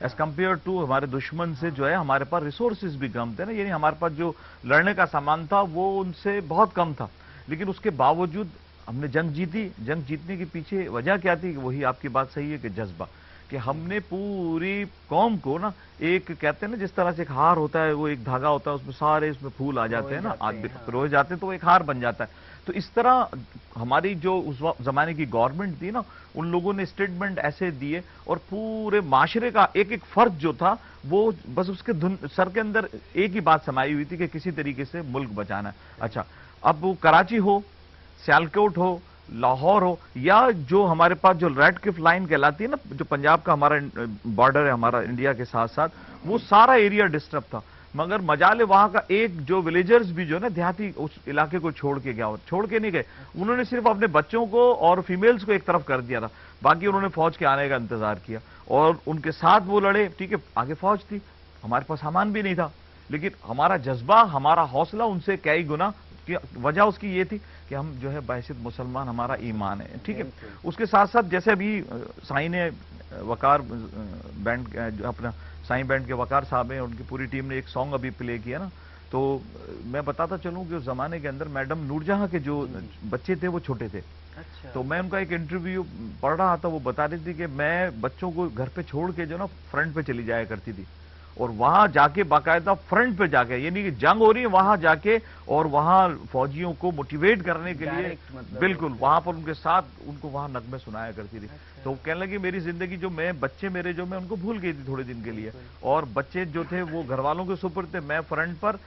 एज कम्पेयर टू हमारे दुश्मन से। जो है हमारे पास रिसोर्सेज भी कम थे ना, यानी हमारे पास जो लड़ने का सामान था वो उनसे बहुत कम था। लेकिन उसके बावजूद हमने जंग जीती। जंग जीतने के पीछे वजह क्या थी? वही आपकी बात सही है कि जज्बा, कि हमने पूरी कौम को ना, एक कहते हैं ना जिस तरह से एक हार होता है, वो एक धागा होता है, उसमें सारे उसमें फूल आ जाते हैं ना, रोए जाते हैं, तो वो एक हार बन जाता है। तो इस तरह हमारी जो उस जमाने की गवर्नमेंट थी ना, उन लोगों ने स्टेटमेंट ऐसे दिए और पूरे माशरे का एक एक फर्द जो था वो बस उसके सर के अंदर एक ही बात समाई हुई थी कि किसी तरीके से मुल्क बचाना है। अच्छा, अब वो कराची हो, सियालकोट हो, लाहौर हो, या जो हमारे पास जो रेड क्लिफ लाइन कहलाती है ना, जो पंजाब का हमारा बॉर्डर है हमारा इंडिया के साथ साथ, वो सारा एरिया डिस्टर्ब था। मगर मजाले वहां का एक जो विलेजर्स भी जो है ना, देहाती, उस इलाके को छोड़ के गया, छोड़ के नहीं गए, उन्होंने सिर्फ अपने बच्चों को और फीमेल्स को एक तरफ कर दिया था, बाकी उन्होंने फौज के आने का इंतजार किया और उनके साथ वो लड़े। ठीक है, आगे फौज थी, हमारे पास सामान भी नहीं था, लेकिन हमारा जज्बा, हमारा हौसला उनसे कई गुना। वजह उसकी ये थी कि हम जो है बहसियत मुसलमान, हमारा ईमान है। ठीक है, उसके साथ साथ जैसे अभी साईं ने वकार बैंड, जो अपना साईं बैंड के वकार साहब हैं, उनकी पूरी टीम ने एक सॉन्ग अभी प्ले किया ना, तो मैं बताता चलूं कि उस जमाने के अंदर मैडम नूरजहां के जो बच्चे थे वो छोटे थे।
अच्छा।
तो मैं उनका एक इंटरव्यू पढ़ रहा था, वो बता रही थी कि मैं बच्चों को घर पे छोड़ के जो ना फ्रंट पे चली जाया करती थी, और वहां जाके बाकायदा फ्रंट पे जाके, यानी कि जंग हो रही है वहां जाके, और वहां फौजियों को मोटिवेट करने के लिए बिल्कुल वहां पर उनके साथ उनको वहां नगमे सुनाया करती थी। तो कहने लगी मेरी जिंदगी जो मैं बच्चे मेरे जो मैं उनको भूल गई थी थोड़े दिन के लिए, और बच्चे जो थे वो घर वालों के सुपुर्द थे, मैं फ्रंट पर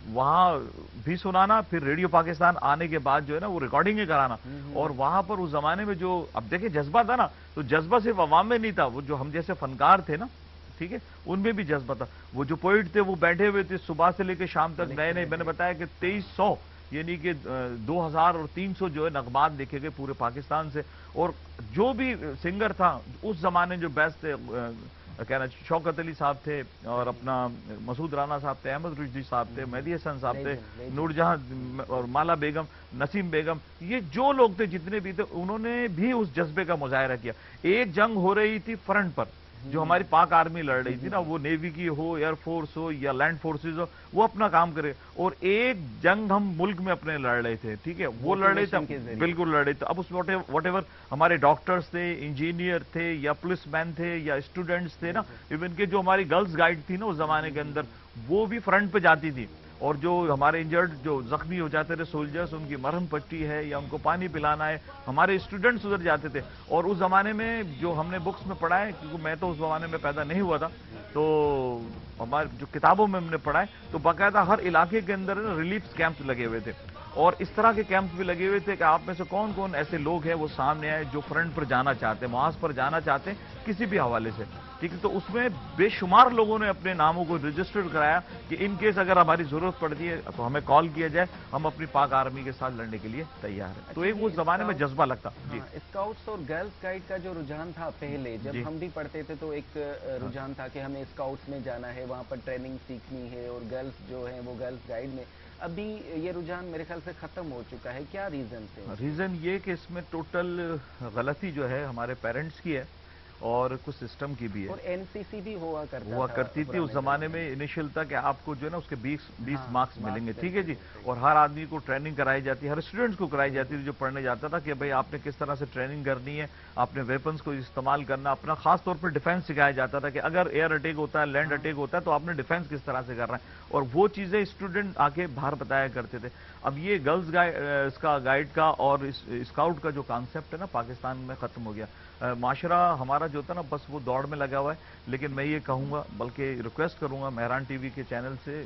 वहां भी सुनाना, फिर रेडियो पाकिस्तान आने के बाद जो है ना वो रिकॉर्डिंग कराना, और वहां पर उस जमाने में जो अब देखिए जज्बा था ना, तो जज्बा सिर्फ अवाम में नहीं था, वो जो हम जैसे फनकार थे ना, ठीक है, उनमें भी जज्बा था। वो जो पोइट थे वो बैठे हुए थे सुबह से लेकर शाम तक, नए नए, मैंने बताया कि 2300 यानी कि 2000 और 300 जो है नगमात देखे गए पूरे पाकिस्तान से, और जो भी सिंगर था उस जमाने जो बेस्ट थे, कहना शौकत अली साहब थे, और अपना मसूद राना साहब थे, अहमद रुश्दी साहब थे, मेहदी हसन साहब थे, नूरजहां और माला बेगम, नसीम बेगम, ये जो लोग थे जितने भी थे, उन्होंने भी उस जज्बे का मुजाहरा किया। एक जंग हो रही थी फ्रंट पर, جو ہماری پاک آرمی لڑ رہی تھی نا، وہ نیوی کی ہو، ایئر فورس ہو یا لینڈ فورسز ہو، وہ اپنا کام کرے. اور ایک جنگ ہم ملک میں اپنے لڑ رہے تھے، ٹھیک ہے، وہ لڑ رہے تھے، بالکل لڑ رہے تھے. اب اس واٹ ایور ہمارے ڈاکٹرز تھے، انجینئر تھے یا پولیس مین تھے یا اسٹوڈنٹس تھے نا، ایون کہ جو ہماری گرلز گائیڈ تھی نا اس زمانے کے اندر، وہ بھی فرنٹ پہ جاتی تھی. اور جو ہمارے انجرڈ جو زخمی ہو جاتے تھے سولجرز، ان کی مرہم پٹی ہے یا ان کو پانی پلانا ہے، ہمارے اسٹوڈنٹس ادھر جاتے تھے. اور اس زمانے میں جو ہم نے بکس میں پڑھا ہے، کیونکہ میں تو اس زمانے میں پیدا نہیں ہوا تھا، تو ہمارے جو کتابوں میں ہم نے پڑھا ہے تو باقاعدہ ہر علاقے کے اندر ریلیف کیمپس لگے ہوئے تھے. اور اس طرح کے کیمپس بھی لگے ہوئے تھے کہ آپ میں سے کون کون ایسے لوگ ہیں وہ سامنے آئے جو فرنٹ پر جانا چاہتے ہیں، محاذ پر جانا چاہتے ہیں کسی بھی حوالے سے، ٹھیک ہے. تو اس میں بے شمار لوگوں نے اپنے ناموں کو رجسٹر کرایا کہ ان کیس اگر ہماری ضرورت پڑتی ہے تو ہمیں کال کیا جائے، ہم اپنی پاک آرمی کے ساتھ لڑنے کے لیے تیار ہیں. تو ایک اس زمانے میں جذبہ لگتا. جی،
اسکاؤٹس اور گرلز گائیڈ کا جو رجحان تھا پہلے جب ہم بھی پڑھتے تھے تو ایک رجحان تھا کہ ہمیں اسکاؤٹس میں جانا ہے، وہاں پر ٹریننگ سیکھنی ہے، اور گرلز جو ہیں وہ گرلز گائیڈ میں. ابھی یہ رجحان میرے خیال سے ختم ہو چکا ہے، کیا ریزن سے؟
ریزن یہ کہ اس میں ٹوٹل غلطی جو ہے ہمارے پیرنٹس کی ہے اور کچھ سسٹم کی بھی ہے.
اور این سی سی بھی ہوا
کرتی تھی اس زمانے میں. انیشل تھا کہ آپ کو جو ہے نا اس کے 20 مارکس ملیں گے، ٹھیک ہے جی. اور ہر آدمی کو ٹریننگ کرائی جاتی ہے، ہر اسٹوڈنٹس کو کرائی جاتی تھی جو پڑھنے جاتا تھا کہ بھئی آپ نے کس طرح سے ٹریننگ کرنی ہے، آپ نے ویپنس کو استعمال کرنا، اپنا خاص طور پر ڈیفینس سکھایا جاتا تھا کہ اگر ایئر اٹیک ہوتا ہے، لینڈ اٹیک ہوتا ہے تو آپ نے ڈیفینس کس طرح سے کرنا ہے. اور وہ چیزیں اسٹوڈنٹ آ کے باہر بتایا کرتے تھے. اب یہ گرلز اس کا گائیڈ کا اور اسکاؤٹ کا جو کانسیپٹ ہے نا پاکستان میں ختم ہو گیا. معاشرہ ہمارا جو تھا نا بس وہ دوڑ میں لگا ہوا ہے. لیکن میں یہ کہوں گا، بلکہ ریکویسٹ کروں گا مہران ٹی وی کے چینل سے،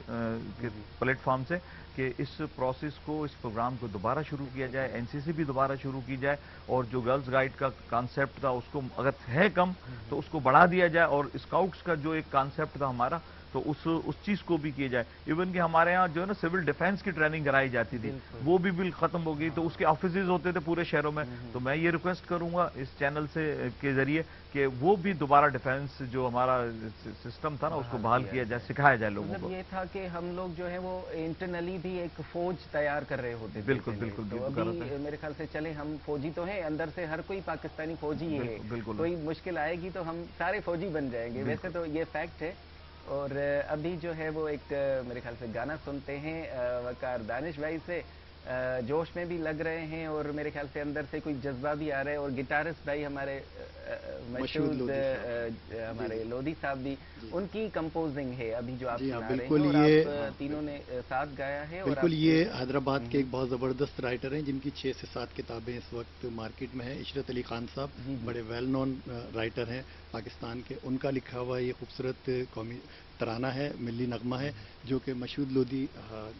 پلیٹ فارم سے، کہ اس پروسیس کو، اس پروگرام کو دوبارہ شروع کیا جائے، این سی سی بھی دوبارہ شروع کی جائے، اور جو گرلز گائیڈ کا کانسیپٹ تھا اس کو اگر ہے کم تو اس کو بڑھا دیا جائے، اور اسکاؤٹس کا جو ایک کانسیپٹ تھا ہمارا تو اس چیز کو بھی کیا جائے. ایون کہ ہمارے ہاں جو ہے نا سول ڈیفینس کی ٹریننگ کرائی جاتی تھی، وہ بھی بالکل ختم ہو گئی. تو اس کے آفیسز ہوتے تھے پورے شہروں میں. تو میں یہ ریکویسٹ کروں گا اس چینل سے کے ذریعے کہ وہ بھی دوبارہ ڈیفینس جو ہمارا سسٹم تھا نا اس کو بحال کیا جائے، سکھایا جائے لوگوں کو.
یہ تھا کہ ہم لوگ جو ہے وہ انٹرنلی بھی ایک فوج تیار کر رہے ہوتے تھے.
بالکل.
تو ابھی میرے خیال سے چلے ہم فوجی تو ہیں، اندر سے ہر کوئی پاکستانی فوجی ہے. کوئی مشکل آئے گی تو ہم سارے فوجی بن جائیں گے. ویسے تو یہ فیکٹ ہے. اور ابھی جو ہے وہ ایک میرے خیال سے گانا سنتے ہیں وقار دانش بھائی سے. جوش میں بھی لگ رہے ہیں اور میرے خیال سے اندر سے کوئی جذبہ بھی آ رہا ہے. اور گٹارسٹ بھائی ہمارے مشہور ہمارے لودھی صاحب بھی، ان کی کمپوزنگ ہے ابھی جو آپ سنا رہے ہیں، اور آپ تینوں نے ساتھ گایا ہے.
بالکل، یہ حیدرآباد کے ایک بہت زبردست رائٹر ہیں جن کی 6 سے 7 کتابیں اس وقت مارکیٹ میں ہیں. عشرت علی خان صاحب بڑے ویل نون رائٹر ہیں پاکستان کے. ان کا لکھا ہوا یہ خوبصورت قومی ترانہ ہے، ملی نغمہ ہے، جو کہ مشہود لودھی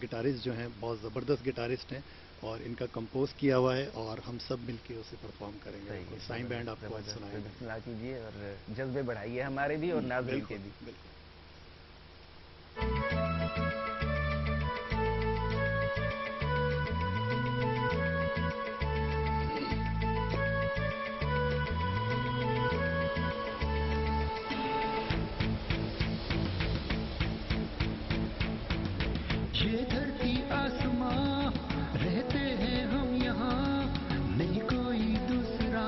گٹارسٹ جو ہیں بہت زبردست گٹارسٹ ہیں، اور ان کا کمپوز کیا ہوا ہے، اور ہم سب مل کے اسے پرفارم کریں گے. سائیں بینڈ آپ کو سنائیں گے.
بسم اللہ کیجیے اور جذبے بڑھائیے ہمارے بھی اور ناظرین کے بھی.
بالکل.
یہ دھرتی آسماں رہتے ہیں ہم یہاں، نہیں کوئی دوسرا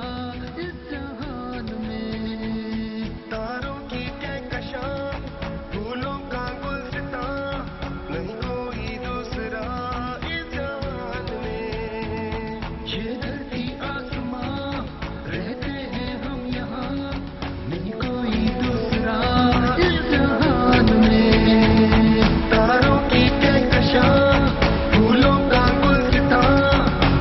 اس جہان میں. تاروں کی کہکشاں، پھولوں کا گلستان، نہیں کوئی دوسرا اس جہان میں. یہ دھرتی آسماں رہتے ہیں ہم یہاں، نہیں کوئی دوسرا اس جہان میں. تاروں کی پھولوں کا گلستان،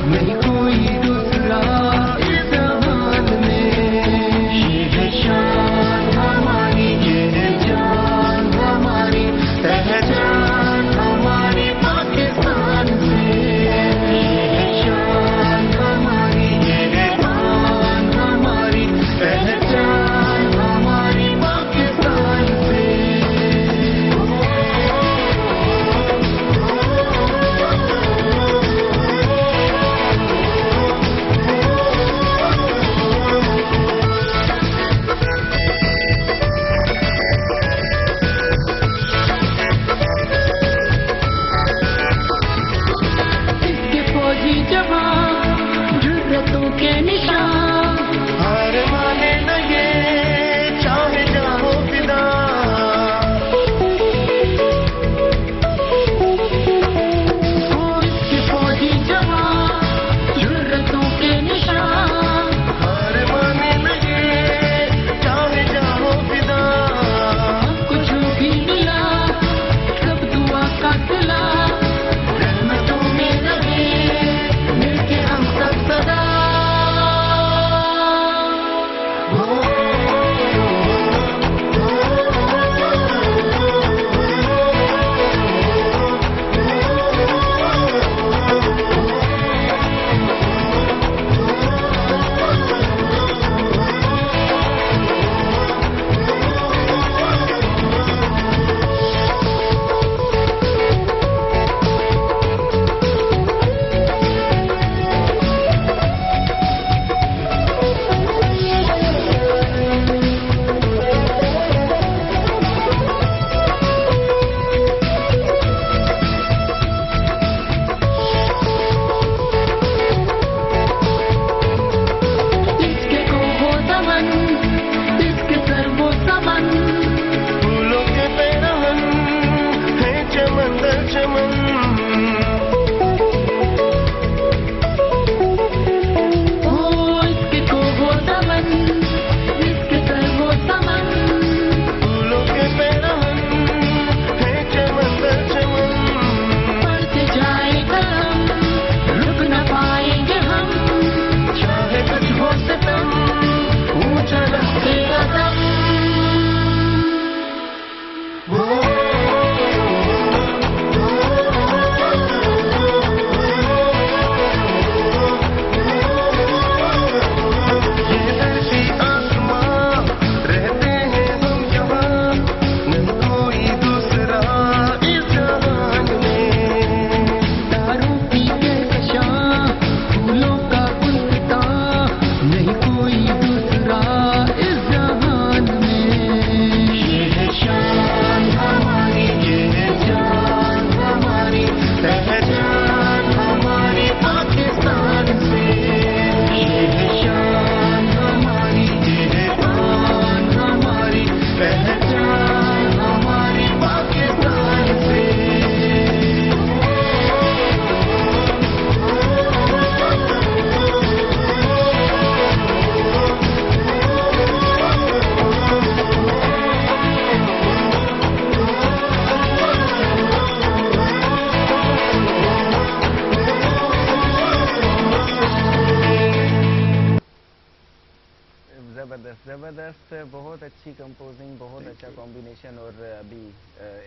जबरदस्त जबरदस्त, बहुत अच्छी कंपोजिंग, बहुत अच्छा कॉम्बिनेशन। और अभी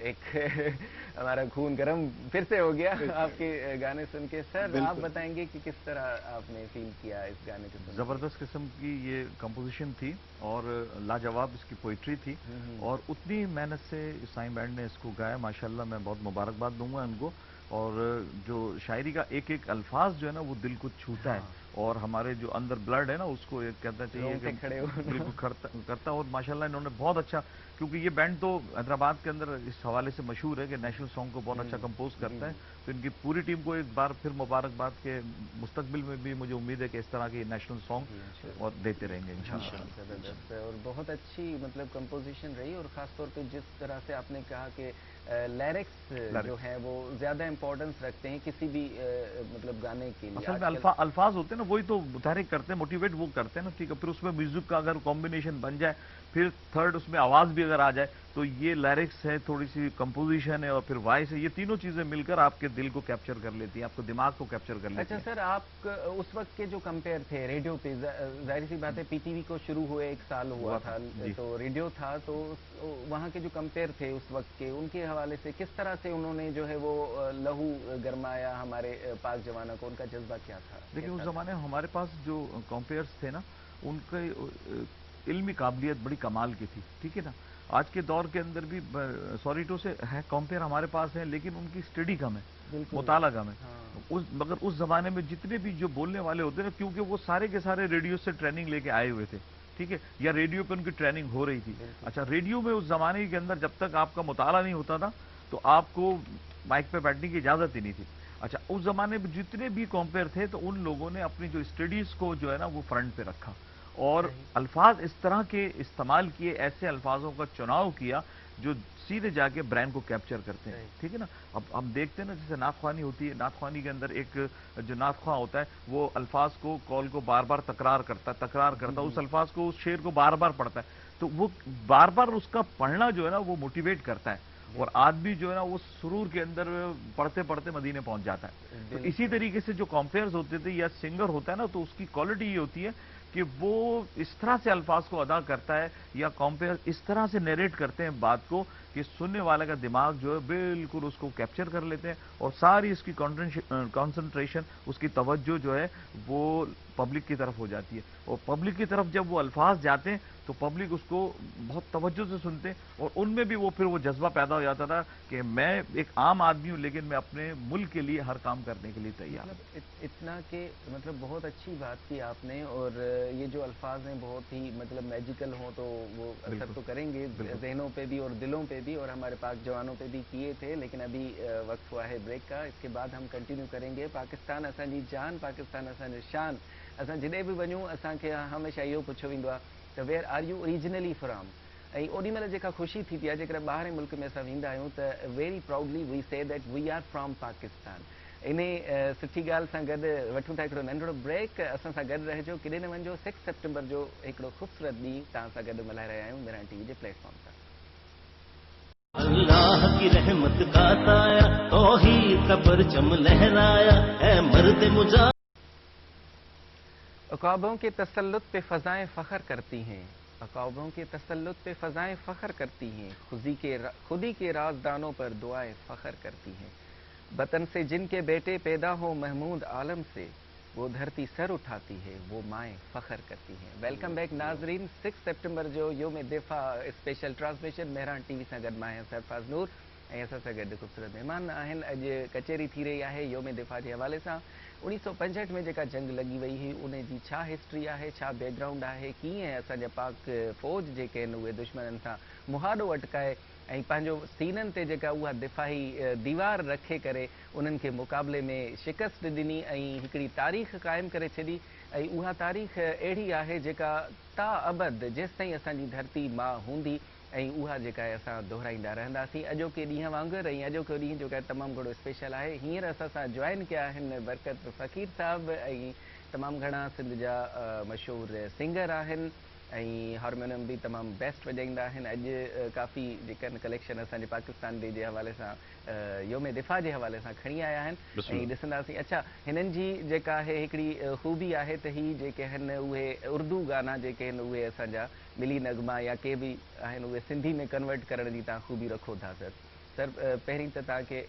एक हमारा खून गर्म फिर से हो गया आपके गाने सुन के। सर आप बताएंगे कि किस तरह आपने फील किया इस गाने को सुन के?
जबरदस्त किस्म की ये कंपोजिशन थी और लाजवाब इसकी पोइट्री थी और उतनी मेहनत से साईं बैंड ने इसको गाया, माशाल्लाह मैं बहुत मुबारकबाद दूंगा उनको। और जो शायरी का एक एक अल्फाज जो है ना वो दिल को छूता है और हमारे जो अंदर ब्लड है ना उसको एक कहना चाहिए
रोंगटे
कि
खड़े हो
बिल्कुल करता। और माशाल्लाह इन्होंने बहुत अच्छा, क्योंकि ये बैंड तो हैदराबाद के अंदर इस हवाले से मशहूर है कि नेशनल सॉन्ग को बहुत अच्छा कंपोज करता है। तो इनकी पूरी टीम को एक बार फिर मुबारकबाद के मुस्तकबिल में भी मुझे उम्मीद है कि इस तरह के नेशनल सॉन्ग और देते रहेंगे इंशाल्लाह।
जबरदस्त है और बहुत अच्छी मतलब कंपोजिशन रही। और खासतौर पे जिस तरह से आपने कहा कि लिरिक्स जो है वो ज्यादा इंपॉर्टेंस रखते हैं किसी भी मतलब गाने के लिए।
असल में अल्फाज होते हैं ना वही तो मुतहरिक करते हैं, मोटिवेट वो करते हैं ना, ठीक है। फिर उसमें म्यूजिक का अगर कॉम्बिनेशन बन जाए, फिर थर्ड उसमें आवाज भी अगर आ जाए, तो ये लिरिक्स है, थोड़ी सी कंपोजिशन है और फिर वॉइस है, ये तीनों चीजें मिलकर आपके दिल को कैप्चर कर लेती हैं, आपको दिमाग को कैप्चर कर लेती
अच्छा
हैं।
सर, आप उस वक्त के जो कंपेयर थे रेडियो पे, जाहिर सी बात है पीटीवी को शुरू हुए 1 साल हुआ था, तो रेडियो था, तो वहाँ के जो कंपेयर थे उस वक्त के, उनके हवाले से किस तरह से उन्होंने जो है वो लहू गरमाया हमारे पाक जवानों को, उनका जज्बा क्या था?
देखिए उस जमाने में हमारे पास जो कंपेयर्स थे ना, उनके इल्मी काबिलियत बड़ी कमाल की थी, ठीक है ना। आज के दौर के अंदर भी सॉरी टू से है कंपेयर हमारे पास है, लेकिन उनकी स्टडी कम है, मुताला कम है। मगर उस जमाने में जितने भी जो बोलने वाले होते ना, क्योंकि वो सारे के सारे रेडियो से ट्रेनिंग लेके आए हुए थे, ठीक है, या रेडियो पे उनकी ट्रेनिंग हो रही थी। अच्छा, रेडियो में उस जमाने के अंदर जब तक आपका मुताला नहीं होता था तो आपको माइक पे बैठने की इजाजत ही नहीं थी। अच्छा, उस जमाने में जितने भी कंपेयर थे तो उन लोगों ने अपनी जो स्टडीज को जो है ना वो फ्रंट पे रखा और अल्फाज इस तरह के इस्तेमाल किए, ऐसे अल्फाजों का चुनाव किया जो सीधे जाके ब्रेन को कैप्चर करते हैं, ठीक है ना। अब हम देखते हैं ना, जैसे नाथख्वानी होती है, नाथख्वानी के अंदर एक जो नाथख्वा होता है वो अल्फाज को, कॉल को बार बार तकरार करता है, उस अल्फाज को, उस शेर को बार बार पढ़ता है, तो वो बार बार उसका पढ़ना जो है ना वो मोटिवेट करता है और आदमी जो है ना वो सुरूर के अंदर पढ़ते पढ़ते मदीने पहुंच जाता है। तो इसी तरीके से जो कंपेयर्स होते थे या सिंगर होता है ना, तो उसकी क्वालिटी ये होती है कि वो इस तरह से अल्फाज को अदा करता है या कंपेयर इस तरह से नरेट करते हैं बात को कि सुनने वाले का दिमाग जो है बिल्कुल उसको कैप्चर कर लेते हैं और सारी इसकी कंसंट्रेशन, उसकी तवज्जो जो है वो पब्लिक की तरफ हो जाती है। और पब्लिक की तरफ जब वो अल्फाज जाते हैं तो पब्लिक उसको बहुत तवज्जो से सुनते हैं और उनमें भी वो फिर वो जज्बा पैदा हो जाता था कि मैं एक आम आदमी हूं लेकिन मैं अपने मुल्क के लिए हर काम करने के लिए तैयार।
इतना कि मतलब बहुत अच्छी बात की आपने। और ये जो अल्फाज हैं बहुत ही मतलब मैजिकल हों तो वो असर तो करेंगे जहनों पे भी और दिलों पे भी, और हमारे पाक जवानों पे भी किए थे। लेकिन अभी वक्त हुआ है ब्रेक का, इसके बाद हम कंटिन्यू करेंगे। पाकिस्तान असांजी जान, पाकिस्तान असांजो शान। असां जिॾे बि वञूं असांखे हमेशह इहो पुछियो वेंदो आहे त where are you originally from. ऐं ओॾी महिल जेका ख़ुशी थींदी आहे जेकॾहिं ॿाहिरि मुल्क में असां वेंदा आहियूं त very proudly we say that we are from Pakistan. इन सुठी ॻाल्हि सां गॾु वठूं था हिकिड़ो नंढिड़ो ब्रेक। असां सां गॾु रहिजो, किॾे न वञिजो। 6 सेप्टेम्बर जो हिकिड़ो ख़ूबसूरत ॾींहुं तव्हां सां गॾु मल्हाए रहिया आहियूं मेरान टीवी जे प्लेटफॉर्म तां।
अल्लाह की रहमत का साया, तौहीद का परचम लहराया, ऐ मर्द मुजा।
अक़ाबों के तसल्लुत पे फ़ज़ाएँ फ़ख्र करती हैं, अक़ाबों के तसल्लुत पे फ़ज़ाएँ फ़ख्र करती हैं, खुदी के राज़दानों पर दुआएं फ़ख्र करती हैं। वतन से जिनके बेटे पैदा हो महमूद आलम से, वो धरती सर उठाती है, वो माएँ फ़ख्र करती हैं। वेलकम बैक नाज़रीन। 6 सेप्टेम्बर जो योम दिफ़ा स्पेशल ट्रांसमिशन मेहरान टीवी सां गॾु मां आहियां सरफराज़ नूर ऐं असां सां गॾु ख़ूबसूरत महिमान आहिनि। अॼु कचहरी थी रही आहे योम दिफ़ा जे हवाले सां। 1965 में जेका जंग लॻी वई हुई उन जी छा हिस्ट्री आहे, छा बैकग्राउंड आहे, कीअं असांजा पाक फ़ौज जेके आहिनि उहे दुश्मननि सां मुहाॾो अटकाए ऐं पंहिंजो सीननि ते जेका उहा दिफ़ाही दीवार रखे करे उन्हनि खे मुक़ाबले में शिकस्त ॾिनी ऐं हिकिड़ी तारीख़ क़ाइमु करे छॾी। ऐं उहा तारीख़ अहिड़ी आहे जेका ता अबद जेसिताईं असांजी धरती मां हूंदी ऐं उहा जेका आहे असां दोहिराईंदा रहंदासीं अॼोके ॾींहं वांगुरु। ऐं अॼोको ॾींहुं जेका तमामु घणो स्पेशल आहे। हींअर असां सां जॉइन कया आहिनि बरकत फ़क़ीर साहब ऐं तमामु घणा सिंध जा मशहूरु सिंगर आहिनि। हारमोनियम भी तमाम बेस्ट वॼाईंदा आहिनि। अॼु काफ़ी जेका कलेक्शन असांजे पाकिस्तान डे जे हवाले सां योम दिफ़ा जे हवाले सां खणी आया आहिनि ऐं ॾिसंदासीं। अच्छा, हिननि जी जेका आहे हिकिड़ी ख़ूबी आहे त ही जेके आहिनि उहे उर्दू गाना जेके आहिनि उहे असांजा मिली नगमा या के बि आहिनि उहे सिंधी में कन्वर्ट करण जी तव्हां ख़ूबी रखो था सर। सर पहिरीं त तव्हांखे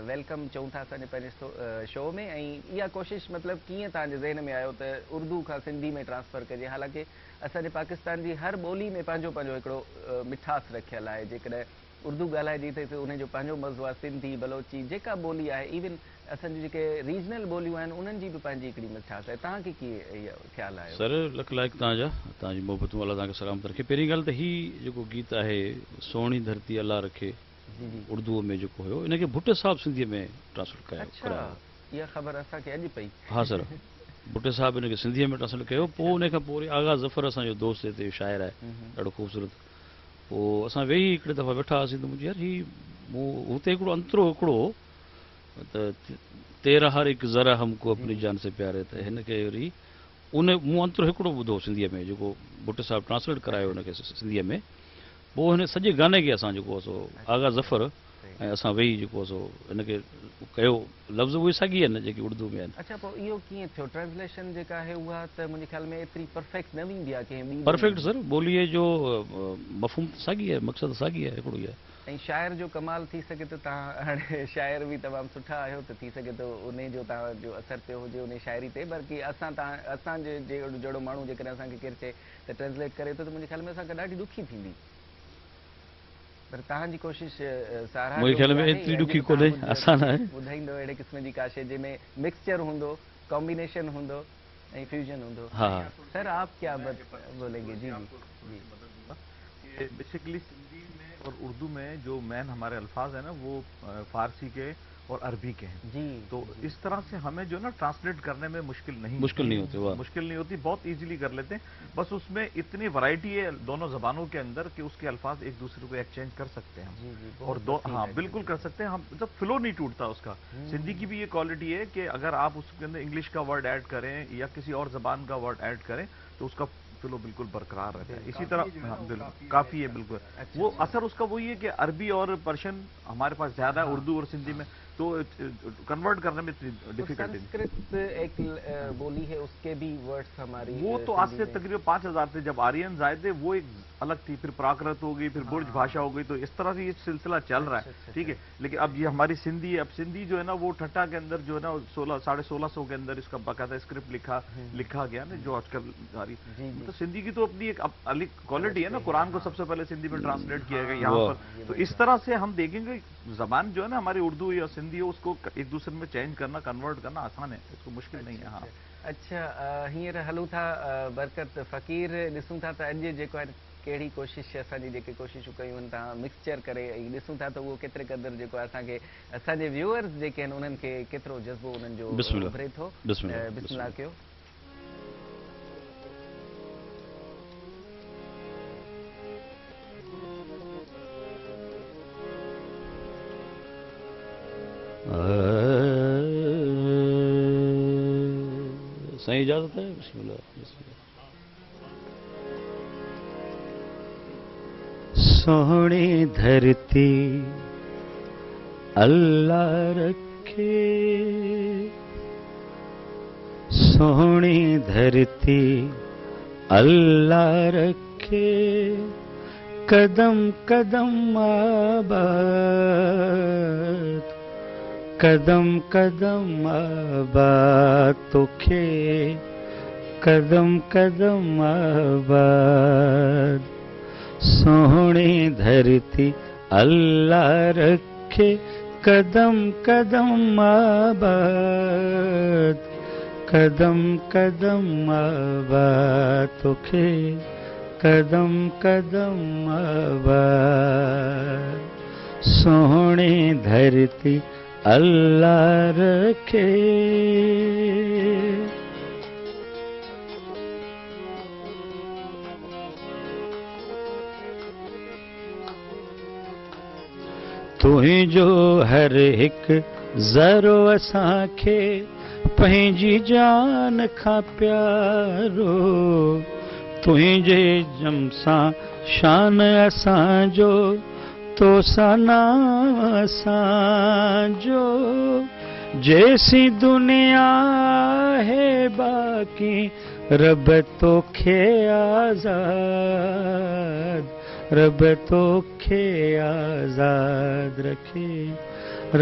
वेलकम चऊं था असांजे पंहिंजे शो में, ऐं इहा कोशिशि मतिलबु कीअं तव्हांजे ज़हन में आयो त उर्दू खां सिंधी में ट्रांसफ़र कजे? हालांकि असांजे पाकिस्तान जी हर ॿोली में पंहिंजो पंहिंजो हिकिड़ो मिठास रखियल आहे। जेकॾहिं उर्दू ॻाल्हाइजी त उनजो पंहिंजो मज़ो आहे। सिंधी, बलोची जेका ॿोली आहे, इवन असांजी जेके रीजनल ॿोलियूं आहिनि उन्हनि जी बि पंहिंजी हिकिड़ी मिठास आहे। तव्हांखे कीअं इहो ख़्यालु आहे?
सर लख लाइक़ तव्हांजी मोहबतूं अलाह तव्हांखे सलामत रखे। पहिरीं ॻाल्हि त ही जेको गीत आहे सुहिणी धरती अलाह रखे उर्दूअ में जेको हुयो, इनखे भुट्टे साहब सिंधीअ में ट्रांसलेट करायो।
इहा ख़बर असांखे अॼु पई।
हा सर, भुट्टे साहब इनखे सिंधीअ में ट्रांसलेट कयो। पोइ उन खां पोइ वरी आगा ज़फ़र असांजो दोस्त हिते शाइर आहे, ॾाढो ख़ूबसूरत। पोइ असां वेही हिकिड़े दफ़ा वेठा हुआसीं त मुंहिंजी यार ही मूं हुते हिकिड़ो अंतरो हिकिड़ो त तेरा हर हिकु ज़रा हमको अपनी जान से प्यारे, त हिनखे वरी मूं अंतरो हिकिड़ो ॿुधो सिंधीअ में जेको भुट्टे साहब ट्रांसलेट करायो हुनखे सिंधीअ में। पोइ हिन सॼे गाने खे असां जेको आहे आगा ज़फ़र ऐं असां वेही जेको आहे हिनखे कयो। लफ़्ज़ उहे साॻी आहिनि जेके उर्दू में आहिनि।
अच्छा, पोइ इहो कीअं थियो? ट्रांसलेशन जेका आहे उहा त मुंहिंजे ख़्याल में एतिरी परफेक्ट न वेंदी आहे कंहिं
परफेक्ट सर, ॿोलीअ जो मफ़हूम साॻी आहे, मक़सदु साॻी आहे, हिकिड़ो ई आहे।
ऐं शाइर जो कमाल थी सघे त तव्हां हाणे शाइर बि तमामु सुठा आहियो त थी सघे थो उन जो तव्हांजो असरु पियो हुजे उन शाइरी ते। बल्कि असांजे जहिड़ो माण्हू जेकॾहिं असांखे केरु चए त ट्रांसलेट करे थो त मुंहिंजे ख़्याल में असांखे ॾाढी ॾुखी थींदी। पर तव्हांजी कोशिशि साराह
मुंहिंजे ख़्याल में एतिरी ॾुखी कोन्हे, आसान आहे।
ॿुधाईंदो अहिड़े क़िस्म जी का शइ जंहिंमें मिक्सचर हूंदो, कॉम्बिनेशन हूंदो ऐं फ्यूजन हूंदो।
हाँ
सर आप क्या बोलेंगे? जी जी
जी, बेसिकली सिंधी में और उर्दू में जो मेन हमारे अल्फाज हैं ना वो फारसी के और अरबी के हैं
जी।
तो इस तरह से हमें जो ना ट्रांसलेट करने में मुश्किल नहीं
होती, वाह।
मुश्किल नहीं होती, बहुत इजीली कर लेते हैं। बस उसमें इतनी वैरायटी है दोनों जबानों के अंदर कि उसके अल्फाज एक दूसरे को एक्सचेंज कर सकते हैं हम। और हाँ बिल्कुल कर सकते हैं हम, जब फ्लो नहीं टूटता उसका। सिंधी की भी ये क्वालिटी है कि अगर आप उसके अंदर इंग्लिश का वर्ड ऐड करें या किसी और जबान का वर्ड ऐड करें तो उसका फ्लो बिल्कुल बरकरार रहता है। इसी तरह हाँ बिल्कुल काफी है बिल्कुल। वो असर उसका वही है कि अरबी और पर्शियन हमारे पास ज्यादा है, उर्दू और सिंधी में तो कन्वर्ट करने में डिफिकल्टी।
संस्कृत एक बोली है, उसके भी वर्ड्स हमारी
वो तो आज से तकरीबन 5000 थे जब आर्यन आए थे, वो एक अलग थी, फिर प्राकृत हो गई, फिर बुर्ज भाषा हो गई, तो इस तरह से ये सिलसिला चल रहा है। ठीक है, लेकिन अब ये हमारी सिंधी है। अब सिंधी जो है ना वो ठट्टा के अंदर जो है ना 1600 के अंदर इसका बाकायदा स्क्रिप्ट लिखा गया ना जो आजकल आ रही। तो सिंधी की तो अपनी एक अलग क्वालिटी है ना, कुरान को सबसे पहले सिंधी में ट्रांसलेट किया गया यहाँ पर। तो इस तरह से हम देखेंगे जबान जो है ना हमारी उर्दू या सिंधी है उसको एक दूसरे में चेंज करना, कन्वर्ट करना आसान है, इसको मुश्किल नहीं है। हाँ
अच्छा, हींअर हलूं था बरकत फ़क़ीर, ॾिसूं था त अॼु जेको आहे कहिड़ी कोशिशि असांजी जेके कोशिशूं कयूं आहिनि तव्हां मिक्सचर करे ऐं ॾिसूं था त उहो केतिरे क़दुरु जेको आहे असांखे असांजे व्यूअर्स जेके आहिनि उन्हनि खे केतिरो जज़्बो उन्हनि जो उभरे थो। बिस्मिल्लाह कयो।
सही इजाजत है? बिस्मिल्लाह।
सोहनी धरती अल्लाह रखे, सोहनी धरती अल्लाह रखे, कदम कदम आबाद, कदम कदम आबाद तोखे, कदम कदम आबाद, सोहनी धरती अल्लाह रखे, कदम कदम आबाद, कदम कदम आबाद तोखे, कदम कदम आबाद, सोहनी धरती अल्लाह रखे। तुंहिंजो हर हिकु ज़रो असांखे पंहिंजी जान खां प्यारो,
तुंहिंजे जम सां शान असांजो तो सना असांजो जैसी दुनिया है बाकी रब तोखे आज़ाद रब तोखे आज़ाद रखे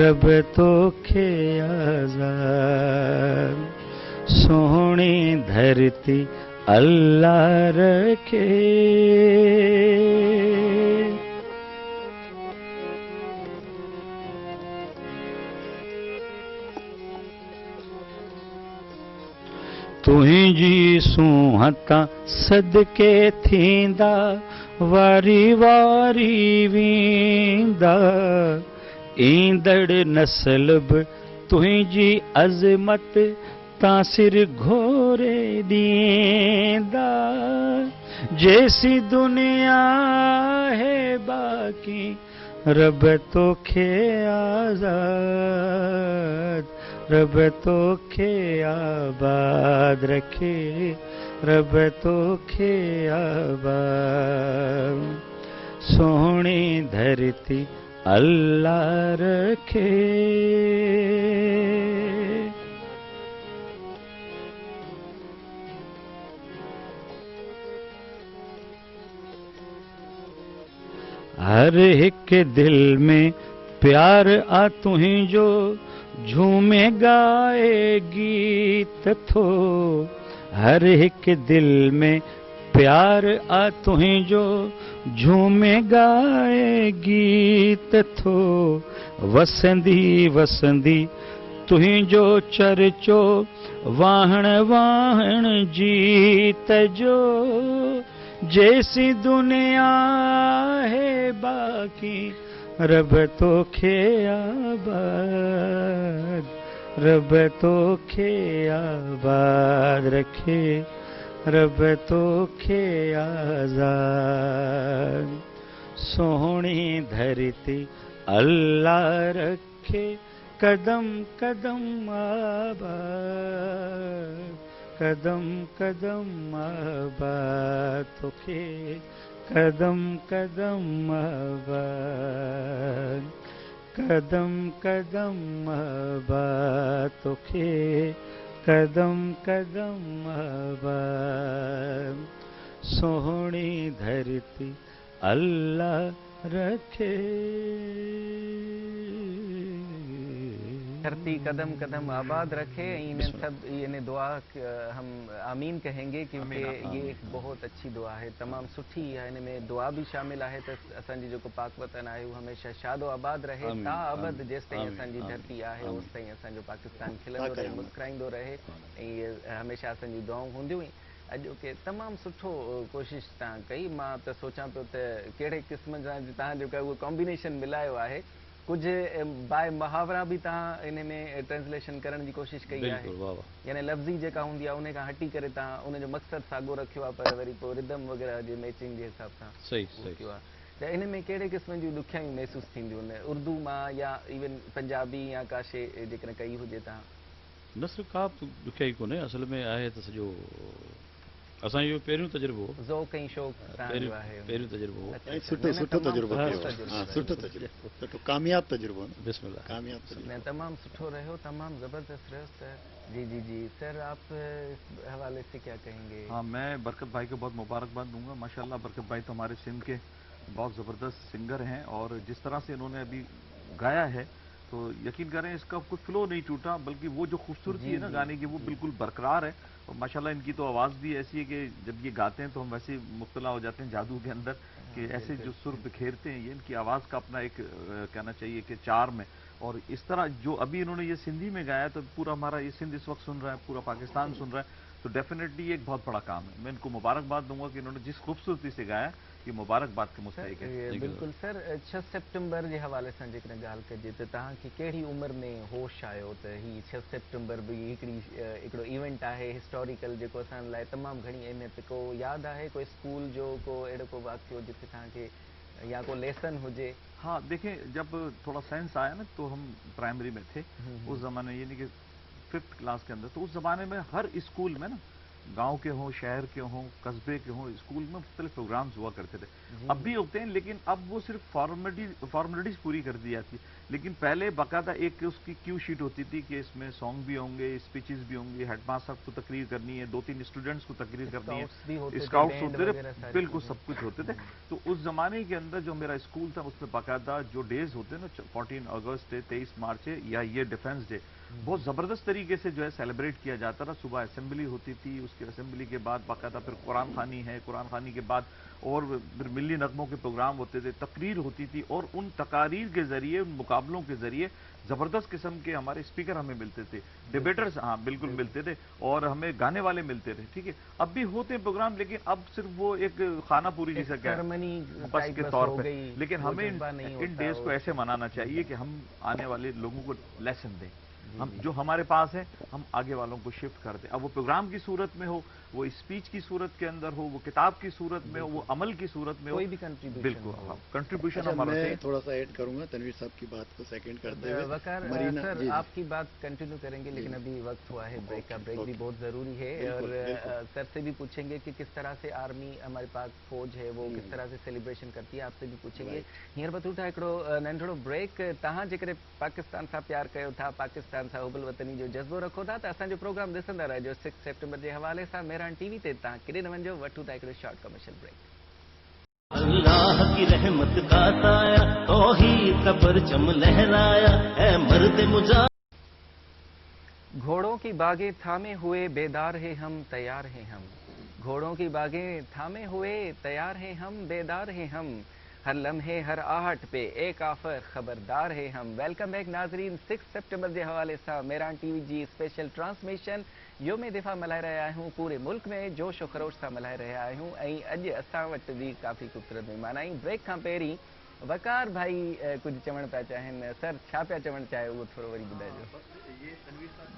रब तोखे आज़ाद सोहणी धरती अल्लाह रखे तुंहिंजी सूहता सदके थींदा वारी वारी वींदा ईंदड़ नस्ल बि तुंहिंजी अज़मत तां सिर घोरे ॾींदा जैसी दुनिया है बाकी रब तोखे आज़ाद रब तोखे आबाद रखे रब तोखे आबाद सोहणी धरती अल्लाह रखे हर एक दिल में प्यार आ तुंहिंजो झूमे गाए गीत थो हर एक दिल में प्यार आ तुंहिंजो झूमे गाए गीत थो वसंदी वसंदी तुंहिंजो चर्चो वाहण वाहण जीत जो जैसी दुनिया है बाकी रब तोखे आबाद रब तोखे आबाद रखे रब तोखे आज़ाद सोहणी धरती अल्लाह रखे कदम कदम आबाद कदम कदम आबाद तोखे कदम कदम आबाद कदम कदम आबाद तोखे कदम कदम आबाद सोहणी धरती अल्लाह रखे
धरती कदम कदम आबाद रखे इन सब यानी दुआ हम आमीन कहेंगे क्योंकि ये एक बहुत अच्छी दुआ है तमाम सुठी है इनमें दुआ भी शामिल है तो असांजी जो पाक वतन है वो हमेशा शादो आबाद रहे ता अबद जेसिताईं असांजी धरती है ओसिताईं असांजो पाकिस्तान खिलंदो रहे मुस्कुराईंदो रहे ऐं हमेशा असांजी दुआऊं हूंदियूं ई अॼु के तमामु सुठो कोशिश तव्हां कई मां त सोचां पियो त कहिड़े क़िस्म जा तव्हां जेका उहो कॉम्बिनेशन मिलायो आहे कुछ बाय मुहावरा भी तव्हां इन में ट्रांसलेशन करण जी कोशिश कई है यानी लफ्ज़ी जेका हूंदी आहे उन खां हटी करे तव्हां उन जो मक़सदु साॻियो रखियो आहे पर वरी पोइ रिदम वग़ैरह जे मैचिंग जे हिसाब सां
सही सही
कयो आहे त इन में कहिड़े क़िस्म जूं ॾुखियायूं महसूसु थींदियूं आहिनि उर्दू मां या इवन पंजाबी या का शइ जेकॾहिं कई हुजे तव्हां
न सिर्फ़ु का बि ॾुखियाई कोन्हे असल में आहे त सॼो असांजो इहो पहिरियों तजुर्बो हो
ज़ौक़ ऐं शौक़ तव्हांजो आहे
पहिरियों तजुर्बो हो
अच्छा,
सुठो
न,
सुठो
तमामु
तजुर्बो
सुठो
कयो
तजुर्बो
हाँ
कयो।
सुठो तजुर्बो सुठो कामयाब तजुर्बो न
बिस्मिल्लाह
कामयाब तजुर्बो
न तमाम सुठो रहो तमाम ज़बरदस्त रहो त जी जी जी सर आप इस हवाले से क्या कहेंगे
हाँ, मैं बरकत भाई को बहुत मुबारकबाद दूंगा। माशाल्लाह बरकत भाई तो हमारे सिंध के बहुत ज़बरदस्त सिंगर हैं और जिस तरह से इन्होंने अभी गाया है तो यकीन करें इसका कोई फ्लो नहीं टूटा बल्कि वो जो खूबसूरती है ना गाने की वो बिल्कुल बरकरार है। और माशाल्लाह इनकी तो आवाज़ भी ऐसी है कि जब ये गाते हैं तो हम वैसे ही मुब्तला हो जाते हैं जादू के अंदर कि ऐसे जो सुर बिखेरते हैं ये इनकी आवाज़ का अपना एक कहना चाहिए कि चार्म है। और इस तरह जो अभी इन्होंने ये सिंधी में गाया तो पूरा हमारा ये सिंध इस वक्त सुन रहा है, पूरा पाकिस्तान सुन रहा है, तो डेफिनेटली एक बहुत बड़ा काम है। मैं इनको मुबारकबाद दूंगा कि इन्होंने जिस खूबसूरती से गाया ये मुबारकबाद के मुस्तहिक है।
ये बिल्कुल सर 6 सितंबर जे हवाले सां जेकॾहिं ॻाल्हि कजे त तव्हांखे कहिड़ी उमिरि में होश आयो त ही 6 सितंबर बि हिकिड़ो इवेंट आहे हिस्टोरिकल जेको असां लाइ तमामु घणी अहमियत को यादि आहे कोई स्कूल जो को अहिड़ो को वाक़ियो जिते तव्हांखे या को लेसन हुजे
हाँ देखें, जब थोड़ा साइंस आया ना तो हम प्राइमरी में थे उस जमाने यानी कि 5th क्लास के अंदर, तो उस जमाने में हर स्कूल में ना गांव के हों, शहर के हों, कस्बे के हों, स्कूल में मुख्तलिफ प्रोग्राम्स हुआ करते थे, अब भी होते हैं, लेकिन अब वो सिर्फ फॉर्मेलिटीज पूरी कर दी जाती। लेकिन पहले बाकायदा एक उसकी क्यू शीट होती थी कि इसमें सॉन्ग भी होंगे, स्पीचेस भी होंगी, हेडमास्टर को तकरीर करनी है, 2-3 स्टूडेंट्स को तकरीर करनी है, स्काउट्स होते थे, बिल्कुल सब कुछ होते थे। तो उस जमाने के अंदर जो मेरा स्कूल था उसमें बाकायदा जो डेज होते हैं ना, 14 अगस्त है, 23 मार्च है, या ये डिफेंस डे, बहुत जबरदस्त तरीके से जो है सेलिब्रेट किया जाता था। सुबह असेंबली होती थी, उसके असेंबली के बाद बाकायदा फिर कुरान खानी है, कुरान खानी के बाद और फिर मिली नगमों के प्रोग्राम होते थे, तकरीर होती थी, और उन तकारीर के जरिए, उन मुकाबलों के जरिए जबरदस्त किस्म के हमारे स्पीकर हमें मिलते थे, डिबेटर्स हाँ बिल्कुल मिलते थे, और हमें गाने वाले मिलते थे। ठीक है, अब भी होते हैं प्रोग्राम, लेकिन अब सिर्फ वो एक खाना पूरी जैसा क्या बस के तौर पे। लेकिन हमें इन डेज को ऐसे मनाना चाहिए कि हम आने वाले लोगों को लेसन दें, हम जो हमारे पास है हम आगे वालों को शिफ्ट कर दें। अब वो प्रोग्राम की सूरत में हो, वो स्पीच की सूरत के अंदर हो, वो किताब की सूरत में हो, वो अमल की सूरत में हो,
कोई भी कंट्रीब्यूशन,
बिल्कुल कंट्रीब्यूशन
अच्छा,
हमारा
मैं थोड़ा सा ऐड करूंगा तनवीर साहब की बात को सेकंड करते हुए।
वकार
मरीना
सर,
जी,
आपकी बात कंटिन्यू करेंगे, लेकिन अभी वक्त हुआ है ब्रेक का। ब्रेक भी बहुत ज़रूरी है,
बिल्कुल,
और
बिल्कुल।
सर से भी पूछेंगे कि किस तरह से आर्मी, हमारे पास फौज है, वो किस तरह से सेलिब्रेशन करती है, आपसे भी पूछेंगे। हींअर बतूं था हिकिड़ो नंढड़ो ब्रेक। तव्हां जेकॾहिं पाकिस्तान सां प्यार कयो था, पाकिस्तान सां हुबल वतनी जो जज़्बो रखो था, त असांजो प्रोग्राम ॾिसंदा रहिजो 6 सेप्टेम्बर जे हवाले सां मेहरान टीवी ते। तव्हां किॾे न वञो, वठूं था हिकिड़ो शॉर्ट कमर्शियल ब्रेक।
अल्लाह की रहमत का साया, तौहीद का परचम लहराया, है मर्द मुजा।
घोड़ों की बागें थामे हुए बेदार हैं हम, तैयार हैं हम। घोड़ों की बागें थामे हुए तैयार हैं हम, बेदार हैं हम। हर लम्हे हर आहट पे एक आफर खबरदार है हम। वेलकम बैक नाज़रीन। 6 सेप्टेम्बर के हवाले से मेहरान टीवी जी स्पेशल ट्रांसमिशन योम दिफ़ा मल्हाए रहिया आहियूं। पूरे मुल्क में जोश और ख़रोश सां मल्हाए रहिया आहियूं, ऐं अॼु असां वटि भी काफ़ी ख़ूबसूरत महिमान आहियूं। ब्रेक खां पहिरीं वकार भाई कुछ चवण पिया चाहिनि। सर छा पिया चवण चाहियो, उहो थोरो वरी ॿुधाइजो।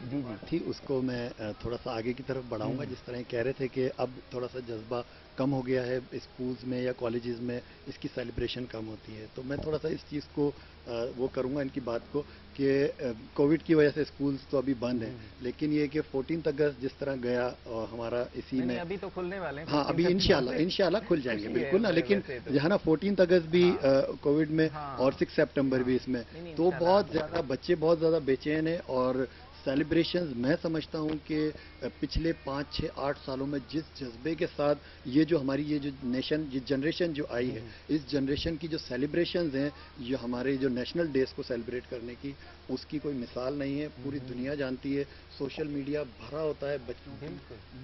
जी जी
थी उसको मैं थोड़ा सा आगे की तरफ बढ़ाऊंगा। जिस तरह कह रहे थे कि अब थोड़ा सा जज्बा कम हो गया है, स्कूल्स में या कॉलेजेस में इसकी सेलिब्रेशन कम होती है, तो मैं थोड़ा सा इस चीज़ को वो करूंगा, इनकी बात को, कि कोविड की वजह से स्कूल्स तो अभी बंद हैं, लेकिन ये कि 14 अगस्त जिस तरह गया हमारा इसी में,
अभी तो खुलने वाले हैं।
हाँ अभी इंशाल्लाह खुल जाएंगे बिल्कुल ना, लेकिन जो है ना 14 अगस्त भी कोविड में और 6 सितंबर भी इसमें, तो बहुत ज़्यादा बच्चे बहुत ज़्यादा बेचैन हैं। और सेलिब्रेशंस मैं समझता हूँ कि पिछले 5, 6, 8 सालों में जिस जज्बे के साथ ये जो हमारी ये जो जनरेशन जो आई है, इस जनरेशन की जो सेलिब्रेशंस हैं, ये हमारे जो नेशनल डेज को सेलिब्रेट करने की, उसकी कोई मिसाल नहीं है। पूरी दुनिया जानती है, सोशल मीडिया भरा होता है बच्चों की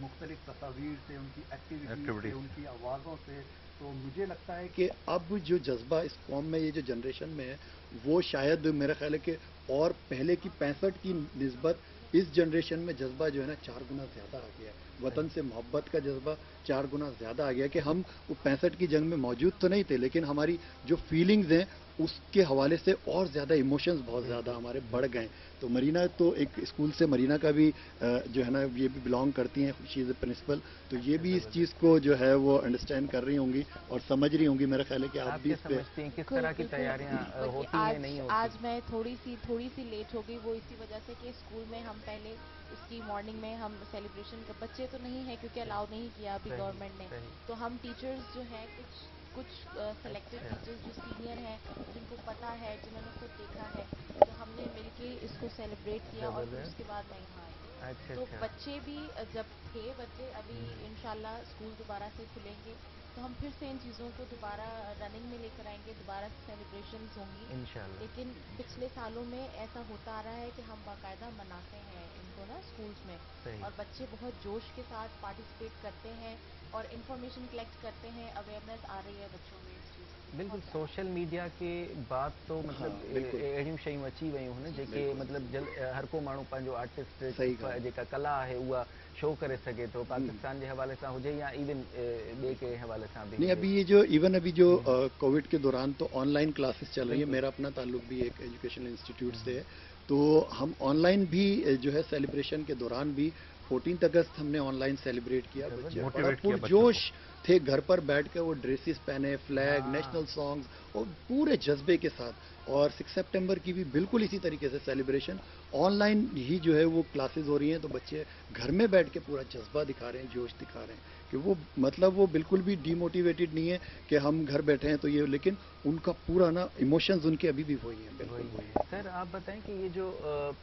मुख्तलिफ तस्वीर से, उनकी एक्टिविटी से, उनकी आवाज़ों से। तो मुझे लगता है कि अब जो जज्बा इस कौम में, ये जो जनरेशन में है, वो शायद मेरा ख्याल है कि और पहले की 65 की निस्बत इस जनरेशन में जज्बा जो है ना 4 गुना ज़्यादा आ गया है। वतन से मोहब्बत का जज्बा 4 गुना ज़्यादा आ गया कि हम वो 65 की जंग में मौजूद तो नहीं थे, लेकिन हमारी जो फीलिंग्स हैं उसके हवाले से और ज़्यादा इमोशंस बहुत ज़्यादा हमारे बढ़ गए। तो मरीना तो एक स्कूल से, मरीना का भी जो है ना ये भी बिलोंग करती हैं, शी इज़ ए प्रिंसिपल, तो ये भी इस चीज़ को जो है वो अंडरस्टैंड कर रही होंगी और समझ रही होंगी। मेरा ख्याल है कि आप भी इस पे
समझती हैं किस तरह की तैयारियां होती हैं, नहीं होती।
आज मैं थोड़ी सी लेट हो गई, वो इसी वजह से कि स्कूल में हम पहले इसकी मॉर्निंग में हम सेलिब्रेशन का, बच्चे तो नहीं है क्योंकि अलाउ नहीं किया अभी गवर्नमेंट ने, तो हम टीचर्स जो हैं कुछ सेलेक्टेड टीचर्स जो सीनियर हैं, जिनको पता है, जिन्होंने खुद देखा है, तो हमने मिलके इसको सेलिब्रेट किया और फिर उसके बाद मैं यहाँ आई। तो बच्चे भी जब थे बच्चे, अभी इंशाल्लाह स्कूल दोबारा से खुलेंगे तो हम फिर से इन चीज़ों को दोबारा रनिंग में लेकर आएंगे, दोबारा से सेलिब्रेशंस होंगी इंशाल्लाह। लेकिन पिछले सालों में ऐसा होता आ रहा है कि हम बाकायदा मनाते हैं इनको ना स्कूल्स में, और बच्चे बहुत जोश के साथ पार्टिसिपेट करते हैं और इंफॉर्मेशन कलेक्ट करते हैं, अवेयरनेस आ रही है बच्चों में इस चीज़ की।
बिल्कुल, सोशल मीडिया के बाद तो मतलब अहिड़ियूं शयूं अची वयूं आहिनि जेके मतलब हर को माण्हू पंहिंजो आर्टिस्ट जेका कला आहे उहा शो करे सघे थो, पाकिस्तान के हवाले से हुजे या इवन ॿिए के हवाले से भी।
नहीं, अभी ये जो अभी जो कोविड के दौरान तो ऑनलाइन क्लासेस चल रही है। मेरा अपना ताल्लुक भी एक एजुकेशनल इंस्टीट्यूट से है, तो हम ऑनलाइन भी जो है सेलिब्रेशन के दौरान भी 14 अगस्त हमने ऑनलाइन सेलिब्रेट किया। बच्चे पुरजोश थे, घर पर बैठ कर वो ड्रेसेस पहने, फ्लैग, नेशनल सॉन्ग्स और पूरे जज्बे के साथ। اور 6 سپٹمبر کی بھی بالکل اسی طریقے سے سیلیبریشن آن لائن ہی جو ہے وہ کلاسز ہو رہی ہیں، تو بچے گھر میں بیٹھ کے پورا جذبہ دکھا رہے ہیں، جوش دکھا رہے ہیں کہ وہ مطلب وہ بالکل بھی ڈی موٹیویٹڈ نہیں ہے کہ ہم گھر بیٹھے ہیں تو یہ، لیکن ان کا پورا نا ایموشنز ان کے ابھی بھی وہی ہیں بالکل وہی ہیں۔
سر آپ بتائیں کہ یہ جو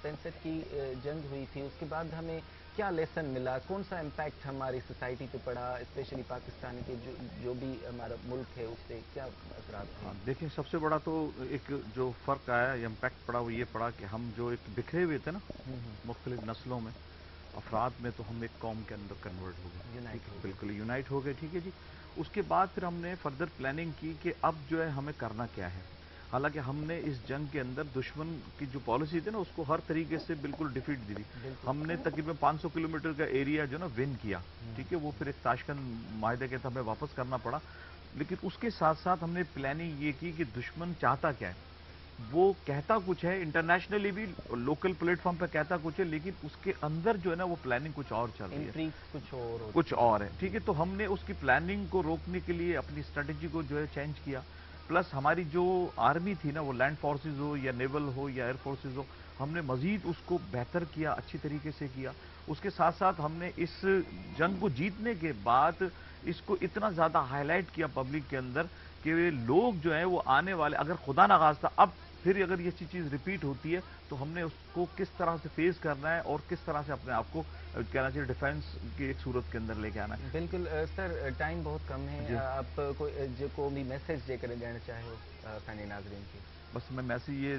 65 کی جنگ ہوئی تھی اس کے بعد ہمیں کیا لیسن ملا، کون سا امپیکٹ ہماری سوسائٹی پہ پڑا، اسپیشلی پاکستان کے جو بھی ہمارا ملک ہے اس پہ کیا اثرات ہیں؟
دیکھیں سب سے بڑا تو ایک جو فرق آیا یا امپیکٹ پڑا وہ یہ پڑا کہ ہم جو ایک بکھرے ہوئے تھے نا مختلف نسلوں میں افراد میں، تو ہم ایک قوم کے اندر کنورٹ ہو گئے،
Unite ہو گئے۔
بالکل یونائٹ ہو گئے، ٹھیک ہے جی۔ اس کے بعد پھر ہم نے فردر پلاننگ کی کہ اب جو ہے ہمیں کرنا کیا ہے۔ حالانکہ ہم نے اس جنگ کے اندر دشمن کی جو پالیسی تھی نا اس کو ہر طریقے سے بالکل ڈیفیٹ دی تھی۔ ہم نے تقریباً 500 کلومیٹر کا ایریا جو نا ون کیا، ٹھیک ہے، وہ پھر ایک تاشکند معاہدے کے تحت ہمیں واپس کرنا پڑا۔ لیکن اس کے ساتھ ساتھ ہم نے پلاننگ یہ کی کہ دشمن چاہتا کیا ہے، وہ کہتا کچھ ہے، انٹرنیشنلی بھی لوکل پلیٹ فارم پہ کہتا کچھ ہے، لیکن اس کے اندر جو ہے نا وہ پلاننگ کچھ اور چل رہی ہے،
انٹریگس
کچھ اور ہے، ٹھیک ہے۔ تو ہم نے اس کی پلاننگ کو روکنے کے لیے اپنی اسٹریٹجی کو جو ہے چینج کیا، پلس ہماری جو آرمی تھی نا وہ لینڈ فورسز ہو یا نیول ہو یا ایئر فورسز ہو، ہم نے مزید اس کو بہتر کیا، اچھی طریقے سے کیا۔ اس کے ساتھ ساتھ ہم نے اس جنگ کو جیتنے کے بعد اس کو اتنا زیادہ ہائی لائٹ کیا پبلک کے اندر کہ لوگ جو ہیں وہ آنے والے، اگر خدا نخواستہ اب پھر اگر یہ چیز ریپیٹ ہوتی ہے تو ہم نے اس کو کس طرح سے فیس کرنا ہے اور کس طرح سے اپنے آپ کو کہنا چاہیے ڈیفینس کی ایک صورت کے اندر لے کے آنا ہے۔
بالکل سر ٹائم بہت کم ہے،
جی۔
آپ کو بھی میسج دے کر دینا چاہو سانجے ناظرین کی؟
بس میں میسج یہ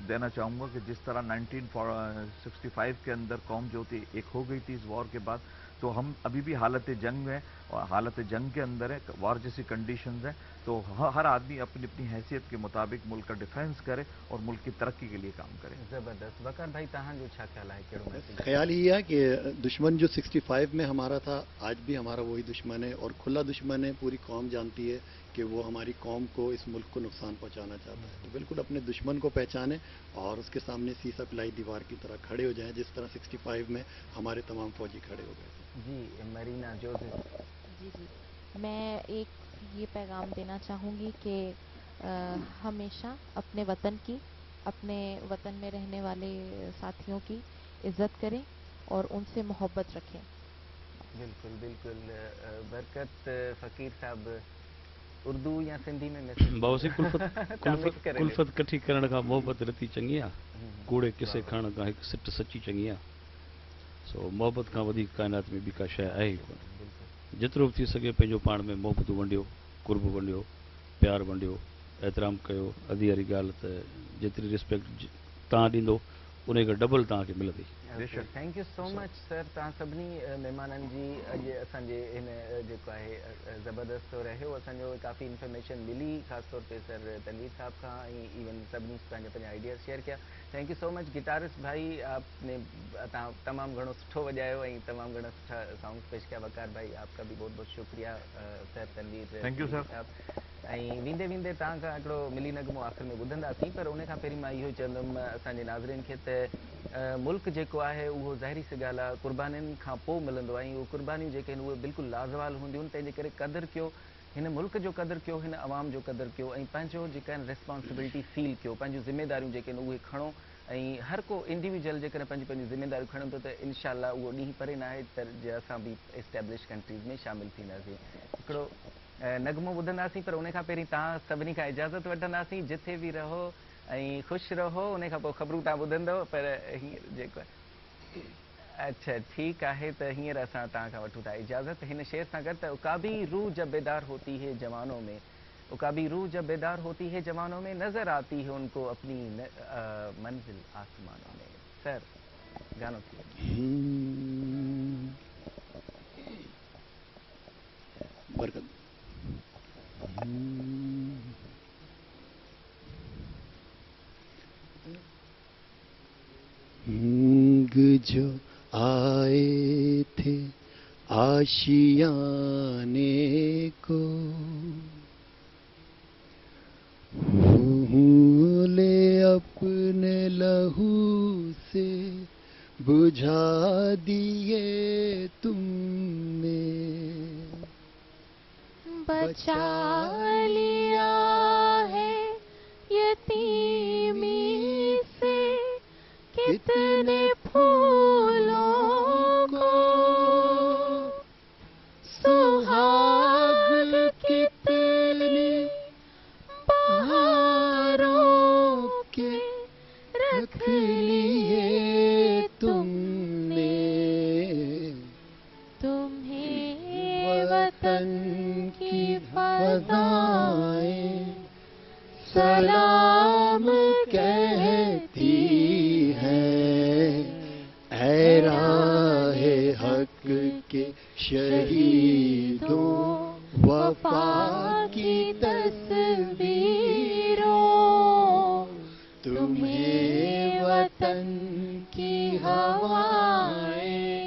دینا چاہوں گا کہ جس طرح 1965 کے اندر قوم جو تھی ایک ہو گئی تھی اس وار کے بعد، تو ہم ابھی بھی حالت جنگ میں اور حالت جنگ کے اندر ہے، وار جیسی کنڈیشنز ہیں، تو ہر آدمی اپنی اپنی حیثیت کے مطابق ملک کا ڈیفینس کرے اور ملک کی ترقی کے لیے کام کرے۔
زبردست۔ وقار بھائی تہاں جو چھا خیال ہے کیڑو میسج؟
خیال یہ ہے کہ دشمن جو 65 میں ہمارا تھا آج بھی ہمارا وہی دشمن ہے، اور کھلا دشمن ہے، پوری قوم جانتی ہے کہ وہ ہماری قوم کو، اس ملک کو نقصان پہنچانا چاہتا ہے، تو بالکل اپنے دشمن کو پہچانیں اور اس کے سامنے سیسا پلائی دیوار کی طرح کھڑے ہو جائیں، جس طرح 65 میں ہمارے تمام فوجی کھڑے ہو گئے تھے۔
جی مرینا جوزف۔
جی میں ایک یہ پیغام دینا چاہوں گی کہ ہمیشہ اپنے وطن کی، اپنے وطن میں رہنے والے ساتھیوں کی عزت کریں اور ان سے محبت رکھیں۔
بالکل بالکل۔ برکت فقیر صاحب اردو یا سندھی میں میسج؟
باوسی کلفت کٹھی کرن کا محبت رتی چنگی ہے، کوڑے کسے کھان کا ایک سٹ سچی چنگی ہے۔ سو محبت کا ودی کائنات میں بھی کا شے ہے کون۔ جترو بھی تھی سکے پنجو پان میں محبت ونڈیو، قرب ونڈیو، پیار ونڈیو، احترام کयो، ادھی ہری گال تے جتری رسپیکٹ تا ڈیندو انہیں کا ڈبل تا کے ملدی۔
تھینک یو سو مچ سر، تاں سبنی مہمانن جی اج اسانجے ان جو ہے زبردست رہو، اسانجو کافی انفارمیشن ملی، خاص طور پہ سر تنویر صاحب کا ایون سبنی پنجا آئیڈیاز شیئر کیا۔ Thank you so much guitarist بھائی، آپ نے تمام گھنو سٹھو وجاयो اور تمام گھنا سٹھا سانگس پیش کیا۔ وقار بھائی آپ کا بھی بہت بہت شکریہ۔ سر تنویر
تھینک یو سر۔
ऐं वेंदे वेंदे तव्हां खां हिकिड़ो मिली नगमो आख़िर में ॿुधंदासीं, पर उन खां पहिरीं मां इहो चवंदुमि असांजे नाज़रीन खे त मुल्क जेको आहे उहो ज़ाहिरी सी ॻाल्हि आहे क़ुर्बानीनि खां पोइ मिलंदो आहे, ऐं उहे क़ुर्बानियूं जेके आहिनि उहे बिल्कुलु लाज़वाल हूंदियूं आहिनि। तंहिंजे करे क़दुरु कयो, हिन मुल्क जो क़दुरु कयो, हिन अवाम जो क़दुरु कयो, ऐं पंहिंजो जेका आहिनि रिस्पॉन्सिबिलिटी फील कयो, पंहिंजूं ज़िमेदारियूं जेके आहिनि उहे खणो, ऐं हर को इंडिविजुअल जेकॾहिं पंहिंजी पंहिंजी ज़िमेदारियूं खणंदो त इनशाला उहो ॾींहुं परे न आहे त जे असां बि एस्टेब्लिश कंट्रीज़ में शामिलु थींदासीं। हिकिड़ो नगमो ॿुधंदासीं, पर उन खां पहिरीं तव्हां सभिनी खां इजाज़त वठंदासीं। जिथे बि रहो ऐं ख़ुशि रहो, उन खां पोइ ख़बरूं तव्हां ॿुधंदव, पर हींअर जेको आहे अच्छा ठीकु आहे त हींअर असां तव्हां खां वठूं था इजाज़त हिन शेर सां गॾु त उकाबी रूह जब बेदार होती है जवानों में, उकाबी रूह जब बेदार होती है जवानों में, नजर आती है उनको अपनी मंजिल आसमानों में। सर गानो
बरकत। जो आए थे आशियाने को, ले अपने लहू से बुझा दिए तुमने,
बचा लिया है यतीम
कितने फूलों को, सुहाग कितनी बहारों के रख लिए तुमने। तुम्हें वतन की फज़ाएं सलाम कहती हैं, ऐ राहे हक के शहीदों, वफा की तस्वीरों। तुम्हें वतन की हवाएं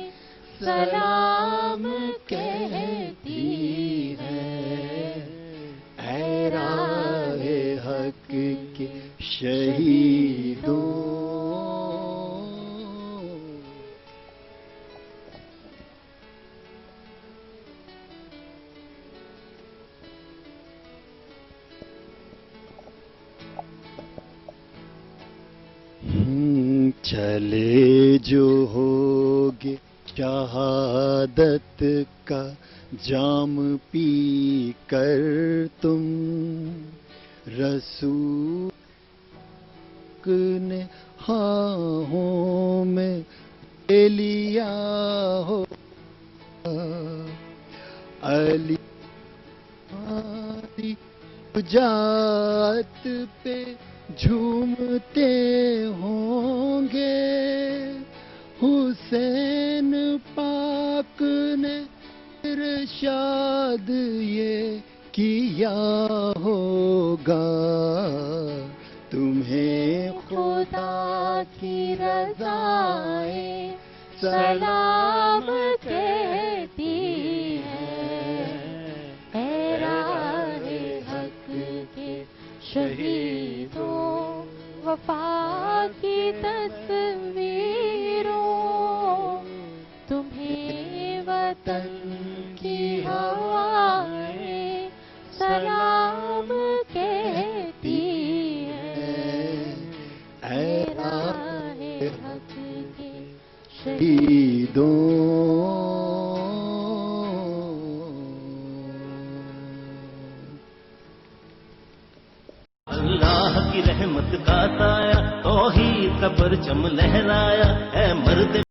सलाम कहती हैं, ऐ राहे हक के शहीदों। चले जो होगे शहादत का जाम पी कर तुम, रसूल ने हाथों में ले लिया हो अली हमारी जात पे झूमते होंगे। हुसैन पाक ने इरशाद ये किया होगा, तुम्हें खुदा की रज़ाएं सलाम कहती हैं, ऐ राहे हक के शहीदों, वफा की तस्वीरों। तुम्हें वतन की हवाएं सलाम कहती हैं, ऐ राहे हक के शहीदों।
अल्लाह की रहमत का साया, तौहीद का परचम लहराया, है मर्द